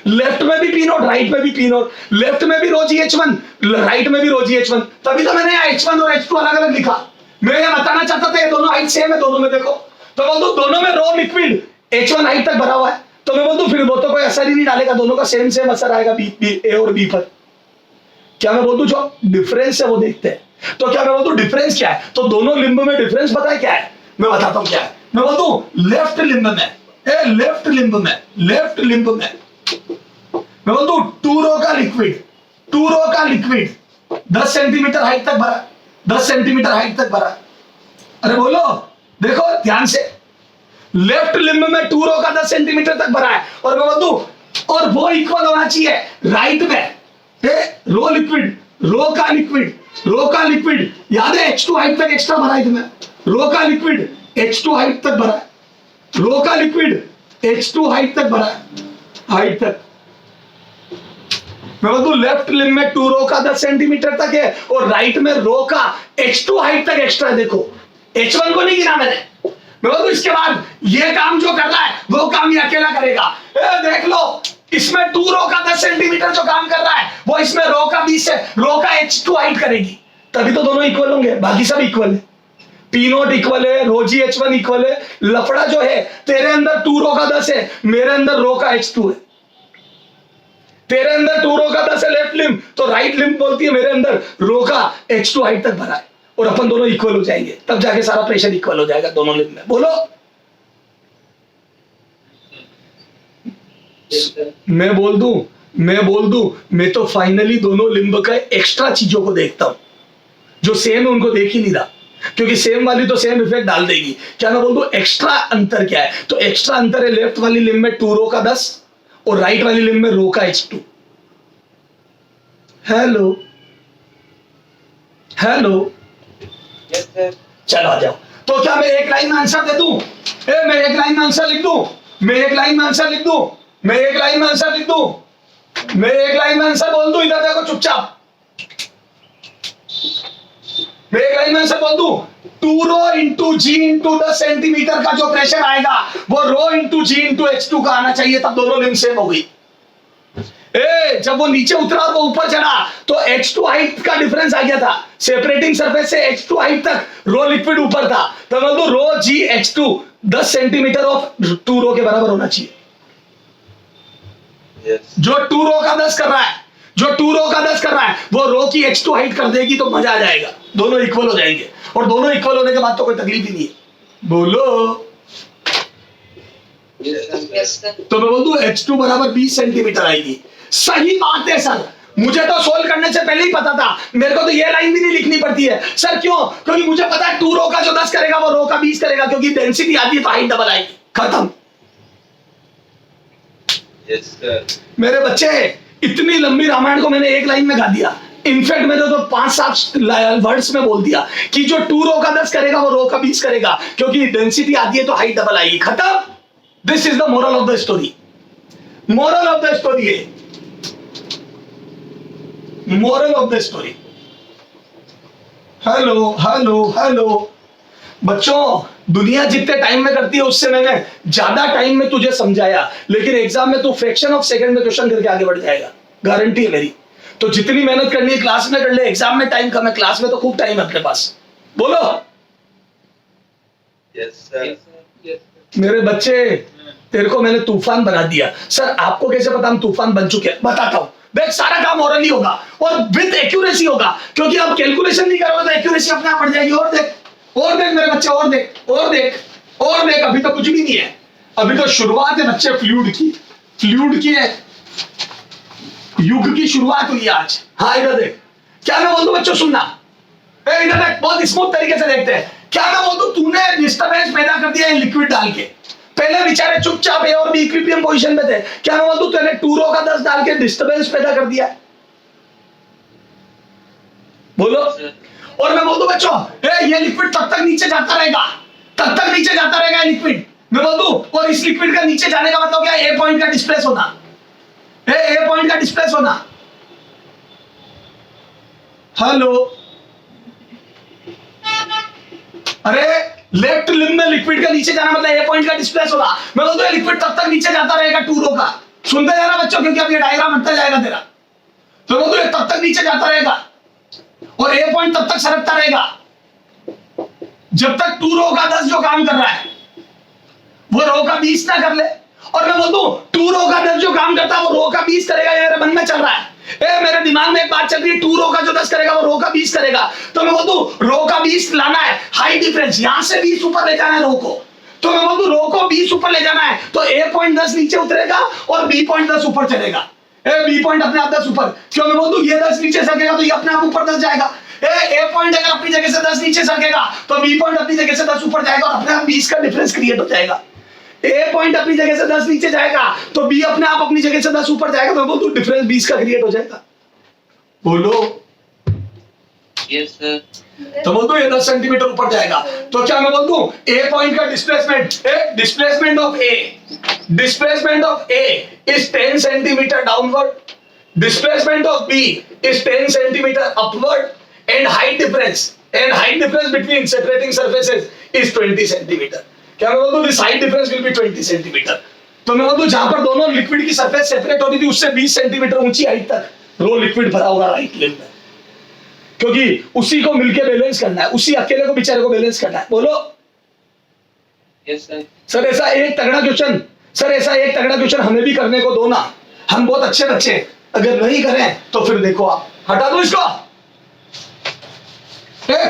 लेफ्ट में भी P0, राइट में भी P0, लेफ्ट में भी रो GH1, राइट में भी रो GH1, तभी तो मैंने H1 और H2 अलग अलग लिखा। मैं ये बताना चाहता था ये दोनों हाइट सेम है दोनों में। देखो तो बोल दूं दोनों में रो लिक्विड H1 हाइट तक भरा हुआ है, तो मैं बोल दूं फिर वो तो कोई असर ही नहीं डालेगा, दोनों का सेम असर आएगा A और B पर। क्या मैं बोल दूं जो डिफरेंस है वो देखते हैं, तो क्या मैं बोल दूं डिफरेंस क्या है, तो दोनों लिंब में डिफरेंस पता है क्या है, मैं बताता हूं क्या है। मैं बोल दूं लेफ्ट लिंब में मैं बोल दूं 2 रो का लिक्विड 10 सेंटीमीटर हाइट तक भरा, 10 सेंटीमीटर हाइट तक भरा। अरे बोलो देखो ध्यान से, लेफ्ट लिंब में 2 रो का 10 सेंटीमीटर तक भरा है, और मैं बोल दूं और वो इक्वल होना चाहिए राइट में रो का लिक्विड याद है H2 हाइट तक एक्स्ट्रा भरा है तुम्हें, रो का लिक्विड H2 हाइट तक भरा है, रो का लिक्विड H2 हाइट तक भरा है, हाइट तक। मैं बोल दूं लेफ्ट लिंब में 2 रो का 10 सेंटीमीटर तक है और राइट में रो का H2 हाइट तक एक्स्ट्रा है। देखो H1 को नहीं गिना मैंने। मैं बोल दूं इसके बाद ये काम जो कर रहा है वो काम ये अकेला करेगा। देख लो इसमें 2 रो का 10 सेंटीमीटर जो काम कर रहा है वो इसमें रो का 20 है, रो का H2 हाइट करेगी, तभी तो दोनों इक्वल होंगे, बाकी सब इक्वल है। P0 इक्वल है, रो GH1 इक्वल है। लफड़ा जो है तेरे अंदर 2 रो का 10 है, मेरे अंदर रो का H2 है। तेरे अंदर 2 रो का 10 है लेफ्ट लिंब, तो राइट लिंब बोलती है मेरे अंदर रो का H2 हाइट तक भरा है, और अपन दोनों इक्वल हो जाएंगे, तब जाके सारा प्रेशर इक्वल हो जाएगा दोनों लिंब में। बोलो मैं बोल दूं मैं तो फाइनली दोनों लिंब का एक्स्ट्रा चीजों को देखता हूं, जो सेम है उनको देख ही नहीं रहा, क्योंकि सेम वाली तो सेम इफेक्ट डाल देगी। क्या मैं बोल दूं एक्स्ट्रा अंतर क्या है, तो एक्स्ट्रा अंतर है लेफ्ट वाली लिंब में 2 रो का 10 और राइट वाली लिंब में रो का H2। Hello yes sir. चलो आ जाओ। तो क्या मैं एक लाइन में आंसर दे दूं, मैं एक लाइन में आंसर लिख दूं, मैं एक लाइन में आंसर बोल दूं, इधर देखो चुपचाप, मैं एक लाइन में आंसर बोल दूं 2 rho into G into 10 centimetre का जो प्रेशर आएगा वो rho into G into H2 का आना चाहिए, तब दोनों लिंब सेम हो गई। जब वो नीचे उतरा और वो ऊपर चढ़ा तो H2 हाइट का डिफरेंस आ गया था, सेपरेटिंग सरफेस से H2 हाइट तक रो लिक्विड ऊपर था, तो मैं बोल रो G H2 10 सेंटीमीटर ऑफ 2 रो के बराबर होना चाहिए। यस। जो 2 रो का 10 कर रहा है वो रो की H2 हाइट कर देगी, तो मजा आ जाएगा, दोनों इक्वल हो जाएंगे, और दोनों इक्वल होने के बाद तो कोई तकलीफ ही नहीं है। बोलो Yes, sir. तो मैं बोल दूं H2 बराबर 20 सेंटीमीटर आएगी। सही बात है सर, मुझे तो सोल्व करने से पहले ही पता था, मेरे को तो ये लाइन भी नहीं लिखनी पड़ती है सर। क्यों? क्योंकि मुझे पता है 2 रो का जो 10 करेगा वो रो का 20 करेगा, क्योंकि डेंसिटी आती है तो हाइट डबल आएगी, खत्म। Yes sir. मेरे बच्चे इतनी लंबी रामायण को मैंने एक लाइन में गा दिया, इनफैक्ट मैंने तो 5-7 वर्ड्स में बोल दिया कि जो 2 रो का 10 करेगा वो रो का 20 करेगा, क्योंकि डेंसिटी आती है तो हाइट डबल आएगी। खत्म। This is the moral of the story. Moral of the story है, moral of the story. Hello hello hello बच्चों, दुनिया जितने टाइम में करती है उससे मैंने ज्यादा टाइम में तुझे समझाया, लेकिन एग्जाम में तू फ्रैक्शन ऑफ सेकंड में क्वेश्चन करके आगे बढ़ जाएगा, गारंटी है मेरी। तो जितनी मेहनत करनी है क्लास में कर ले, एग्जाम में टाइम कम है, क्लास में तो खूब टाइम है अपने पास। बोलो। Yes, sir. मेरे बच्चे, तेरे को मैंने तूफान बना दिया। सर आपको कैसे पता हम तूफान बन चुके हैं? बताता हूं। देख, सारा काम ओरली होगा और विद एक्यूरेसी होगा, क्योंकि आप कैलकुलेशन नहीं करोगे तो एक्यूरेसी अपने आप बढ़ जाएगी। और देख, और देख मेरे बच्चे, और देख, और देख, और देख। अभी तो कुछ भी नहीं है, अभी तो शुरुआत है बच्चे फ्लूइड की। फ्लूइड की है, युग की शुरुआत हुई आज। हाँ इधर देख, क्या मैं बोल दूं बच्चों, सुनना। इधर देख, बहुत स्मूथ तरीके से देखते हैं। क्या मैं बोल दूं, तूने डिस्टर्बेंस पैदा कर दिया है लिक्विड डाल के। पहले बेचारे चुपचाप ए और बी इक्विलिब्रियम पोजीशन पे थे। क्या मैं बोल दूं, तूने 2 रो का 10 डाल के डिस्टर्बेंस पैदा कर दिया है। बोलो। और मैं बोल दूं बच्चों, ये लिक्विड तब तक नीचे जाता रहेगा, तब तक नीचे जाता रहेगा लिक्विड। मैं बोल दूं, और इस लिक्विड का नीचे जाने का मतलब क्या है? ए पॉइंट का डिस्प्लेस होना, ए पॉइंट का डिस्प्लेस होना। हेलो, अरे लेफ्ट लिम्ब में लिक्विड का नीचे जाना मतलब ए पॉइंट का डिस्प्लेस होगा। मैं बोल दूं ये लिक्विड तब तक नीचे जाता रहेगा 2 रो का। सुनते जाना बच्चों, क्योंकि अब ये डायग्राम हटता जाएगा तेरा। तो बोल दूं ये तब तक नीचे जाता रहेगा और ए पॉइंट तब तक सरकता रहेगा जब तक 2 रो का 10 जो काम कर रहा है वो रो का 20 ना कर ले। और मैं बोल दूं 2 रो का 10 जो काम करता है वो रो का 20 करेगा। ये मेरे मन में चल रहा है, मेरे दिमाग में एक बात चल रही है, 2 रो का जो 10 करेगा वो रो का 20 करेगा। तो मैं बोल दूं रो का 20 लाना है, हाई डिफरेंस, यहां से 20 ऊपर ले जाना है रो को। तो मैं बोल दूं रो को 20 ऊपर ले जाना है, तो ए पॉइंट 10 नीचे उतरेगा और बी पॉइंट 10 ऊपर चलेगा। बी पॉइंट अपने आप 10 ऊपर, क्यों? मैं बोल दूं ये 10 नीचे सरकेगा तो ये अपने आप ऊपर 10 जाएगा। ए पॉइंट अगर अपनी जगह से 10 नीचे सरकेगा तो बी पॉइंट अपनी जगह से 10 ऊपर जाएगा और अपने आप 20 का डिफरेंस क्रिएट हो जाएगा। ए पॉइंट अपनी जगह से 10 नीचे जाएगा तो बी अपने आप अपनी जगह से 10 ऊपर जाएगा। तो मैं बोल दूं डिफरेंस 20 का क्रिएट हो जाएगा। बोलो। Yes, sir. तो बोल दो ये 10 सेंटीमीटर ऊपर जाएगा। तो क्या मैं बोल दूं ए पॉइंट का displacement, displacement of A is 10 centimetre downward, displacement of B is 10 centimetre upward and height difference between separating surfaces is 20 centimetre. क्या मैं बोल दूं this height difference will be 20 centimetre. तो मैं बोल दूं जहां पर दोनों लिक्विड की सरफेस सेपरेट होती थी उससे 20 सेंटीमीटर ऊंची हाइट तक रो लिक्विड भरा होगा राइट लिम्ब में, क्योंकि उसी को मिलके बैलेंस करना है, उसी अकेले को बेचारे को बैलेंस करना है। बोलो। Yes, sir. सर ऐसा एक तगड़ा क्वेश्चन हमें भी करने को दो ना, हम बहुत अच्छे बच्चे, अगर नहीं करें तो फिर देखो आप, हटा दो इसको।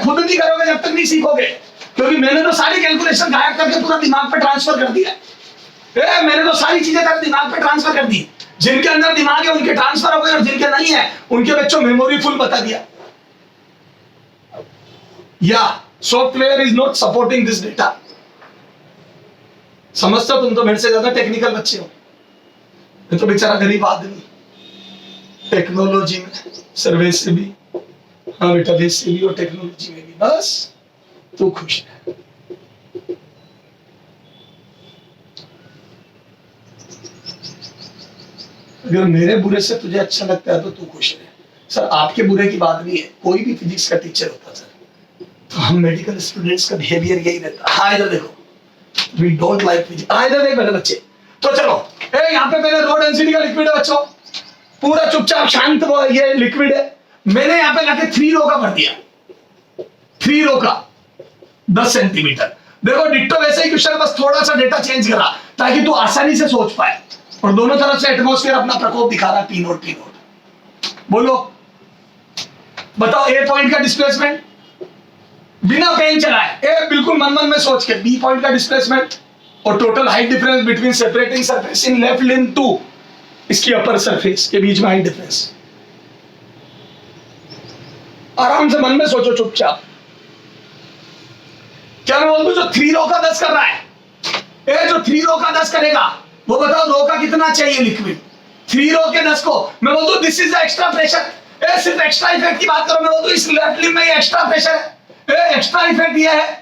खुद नहीं करोगे जब तक नहीं सीखोगे, क्योंकि मैंने तो सारी कैलकुलेशन गायब करके पूरा दिमाग पे ट्रांसफर कर दिया। मैंने तो सारी चीजें तेरे दिमाग पे ट्रांसफर कर दी, जिनके अंदर दिमाग है उनके ट्रांसफर हो गए और जिनके नहीं है उनके बच्चों मेमोरी फुल बता दिया। या software is not supporting this data. समझते हो तुम तो मेरे से ज्यादा टेक्निकल बच्चे हो, मैं तो बेचारा गरीब आदमी टेक्नोलॉजी में सर्वे से भी, हाँ बेटा बेस से भी और टेक्नोलॉजी में भी। बस तू खुश है। अगर मेरे बुरे से तुझे अच्छा लगता है तो तू खुश है। सर आपके बुरे की बात नहीं है, कोई भी फिजिक्स का टीचर होता सर तो हम मेडिकल स्टूडेंट्स का बिहेवियर यही रहता। हाँ इधर देखो, वी डोंट लाइक फिजिक्स। हाँ इधर देख मेरे बच्चे। तो चलो यहाँ पे पहले रो डेंसिटी का लिक्विड है बच्चों, पूरा चुपचाप शांत ये लिक्विड है। मैंने यहाँ पे लाके 3 रो का भर दिया, 3 रो का 10 सेंटीमीटर। देखो डिट्टो वैसे ही क्वेश्चन, बस थोड़ा सा डेटा चेंज करा ताकि तू आसानी से सोच पाए। और दोनों तरफ से एटमॉस्फेयर अपना प्रकोप दिखा रहा है, पी नोट। बोलो बताओ ए पॉइंट का डिस्प्लेसमेंट बिना पेन चलाए, ए बिल्कुल मन में सोच के, बी पॉइंट का डिस्प्लेसमेंट और total height difference between separating surface in left limb to इसकी अपर सरफेस के बीच में हाइट डिफरेंस। आराम से मन में सोचो चुपचाप। क्या मैं बोल दूं जो 3 रो का 10 कर रहा है, जो 3 रो का 10 करेगा वो बताओ रो का कितना चाहिए लिक्विड? 3 रो के 10 को मैं बोल दूं this is the extra pressure. सिर्फ एक्स्ट्रा इफेक्ट की बात करो, मैं बोलूं इस लेफ्ट लिम्ब में ये एक्स्ट्रा प्रेशर है, एक्स्ट्रा इफेक्ट ये है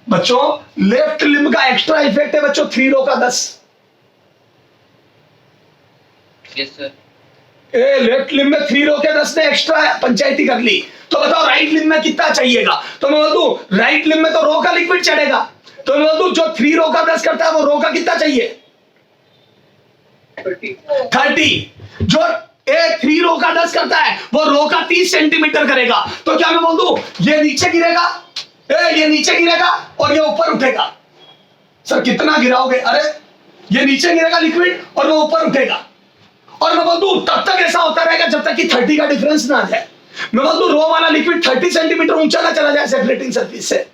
बच्चों, लेफ्ट लिम्ब का एक्स्ट्रा इफेक्ट है बच्चों 3 रो का 10। Yes sir. लेफ्ट लिम्ब में 3 रो के 10 ने एक्स्ट्रा पंचायती कर ली, तो बताओ राइट लिम्ब में कितना चाहिएगा? तो मैं बोल दूं राइट लिम्ब में तो रो का लिक्विड चढ़ेगा, तो मैं बोल दूं जो 3 रो का 10 करता है वो रो का कितना चाहिए? 30। जो 3 रो का 10 करता है वो रो का 30 सेंटीमीटर करेगा, तो क्या मैं बोल दूं ये नीचे गिरेगा, ये नीचे गिरेगा और ये ऊपर उठेगा। सर कितना गिराओगे? अरे ये नीचे गिरेगा लिक्विड और वो ऊपर उठेगा, और मैं बोल दूं तब तक ऐसा होता रहेगा जब तक कि 30 का डिफरेंस ना आ जाए। मैं बोल दूं रो वाला लिक्विड 30 सेंटीमीटर ऊंचा ना चला जाए सेपरेटिंग सरफेस से,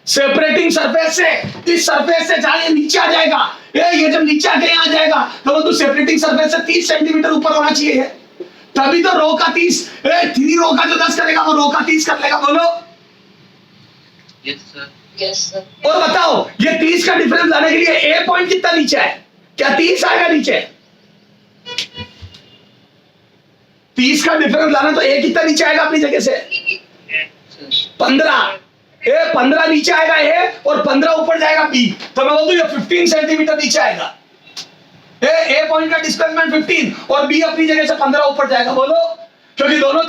सेपरेटिंग सरफेस से इस सरफेस से जहां ये नीचे आ जाएगा, ये जब नीचे आके यहां आ जाएगा तो बोल दूं सेपरेटिंग सरफेस से 30 सेंटीमीटर ऊपर होना चाहिए, तभी तो रो का 30 3 रो का जो 10 करेगा वो रो का 30 कर लेगा। बोलो यस सर। Yes sir. और बताओ ये 30 का डिफरेंस लाने के लिए ए पॉइंट कितना नीचे है? क्या 30 आएगा नीचे? 30 का डिफरेंस लाना तो ए कितना नीचे आएगा अपनी जगह से? 15। 15 नीचे आएगा ए और 15 ऊपर जाएगा बी, तो मैं बोल दूं ये 15 सेंटीमीटर नीचे आएगा। ए पॉइंट का डिस्प्लेसमेंट 15 और बी अपनी जगह से 15 ऊपर जाएगा। बोलो, क्योंकि दोनों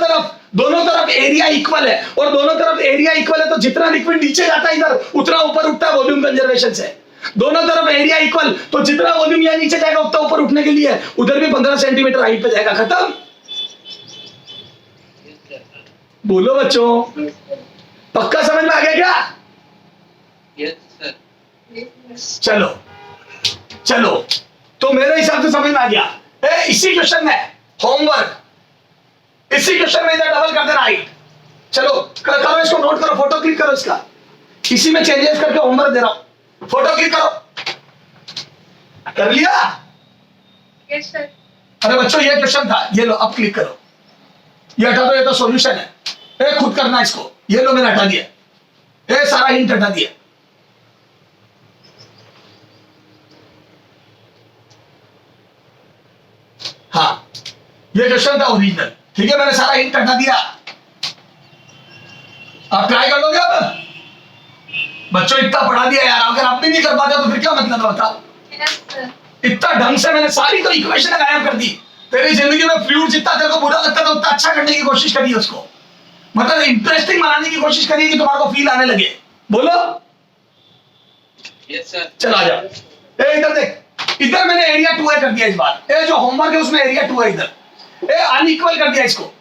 तरफ एरिया इक्वल है, और दोनों तरफ एरिया इक्वल है तो जितना लिक्विड नीचे जाता है इधर उतना ऊपर उठता है वॉल्यूम कंजर्वेशन से। दोनों तरफ एरिया इक्वल तो जितना वॉल्यूम यहाँ नीचे जाएगा उतना ऊपर उठने के लिए उधर भी 15 सेंटीमीटर हाइट पे जाएगा। खत्म? बोलो बच्चों, पक्का समझ में आ गया क्या? Yes sir. चलो तो मेरे हिसाब से समझ में आ गया। इसी क्वेश्चन में होमवर्क, इसी क्वेश्चन में इधर डबल कर देना हाइट। चलो करो, इसको नोट करो, फोटो क्लिक करो इसका, इसी में चेंजेस करके होमवर्क दे रहा हूं, फोटो क्लिक करो। कर लिया? Yes sir. अरे बच्चों ये क्वेश्चन था, ये लो अब क्लिक करो, ये हटा दो, ये तो सॉल्यूशन है, खुद करना इसको। ये लो मैंने हटा दिया, सारा हिंट हटा दिया। हाँ ये क्वेश्चन था ओरिजिनल, ठीक है, मैंने सारा हिंट हटा दिया। आप ट्राई कर लोगे अब? बच्चों इतना पढ़ा दिया यार, अगर आप भी नहीं कर पाते तो फिर क्या मतलब है बताओ? Yes sir. इतना ढंग से मैंने सारी तो इक्वेशन गायब कर दी। तेरी जिंदगी में फ्लूइड जितना तेरे को बुरा लगता था उतना अच्छा करने की कोशिश करी उसको, मतलब इंटरेस्टिंग बनाने की कोशिश करी कि तुम्हारे को फील आने लगे। बोलो यस सर। चल आ जाओ, इधर देख, इधर मैंने एरिया 2A कर दिया इस बार। जो होमवर्क है उसमें एरिया 2 है, इधर अनइक्वल कर दिया इसको।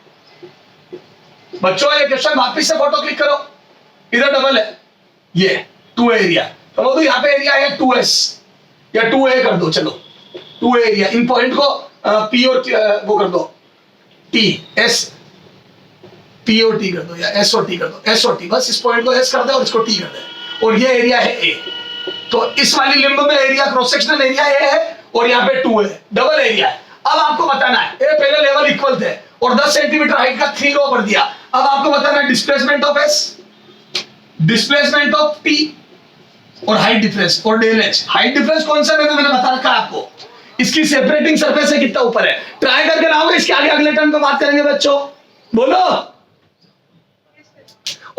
बच्चों ये क्वेश्चन वापस से फोटो क्लिक करो, इधर डबल है, ये 2A एरिया, तो बोलो यहाँ पे एरिया है 2S या 2A कर दो। चलो 2A एरिया, इन पॉइंट को P और वो कर दो, T S P और T कर दो या S और T कर दो, S और T, बस इस पॉइंट को S कर दे और इसको T कर दे, और ये एरिया है A। तो इस वाली लिम्ब में area cross sectional area A है और यहाँ पे 2 है, डबल एरिया है। अब आपको बताना है, पहले लेवल इक्वल थे और 10 सेंटीमीटर हाइट का 3 रो कर दिया। अब आपको बताना है displacement of S, displacement of T और हाइट डिफरेंस और डेल H। हाइट डिफरेंस कौन सा है मैंने बता रखा है आपको, इसकी सेपरेटिंग सरफेस से कितना ऊपर है। ट्राई करके लाओगे, इसके आगे अगले टर्म पे बात करेंगे बच्चों। बोलो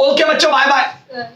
ओके बच्चों, बाय बाय। सर।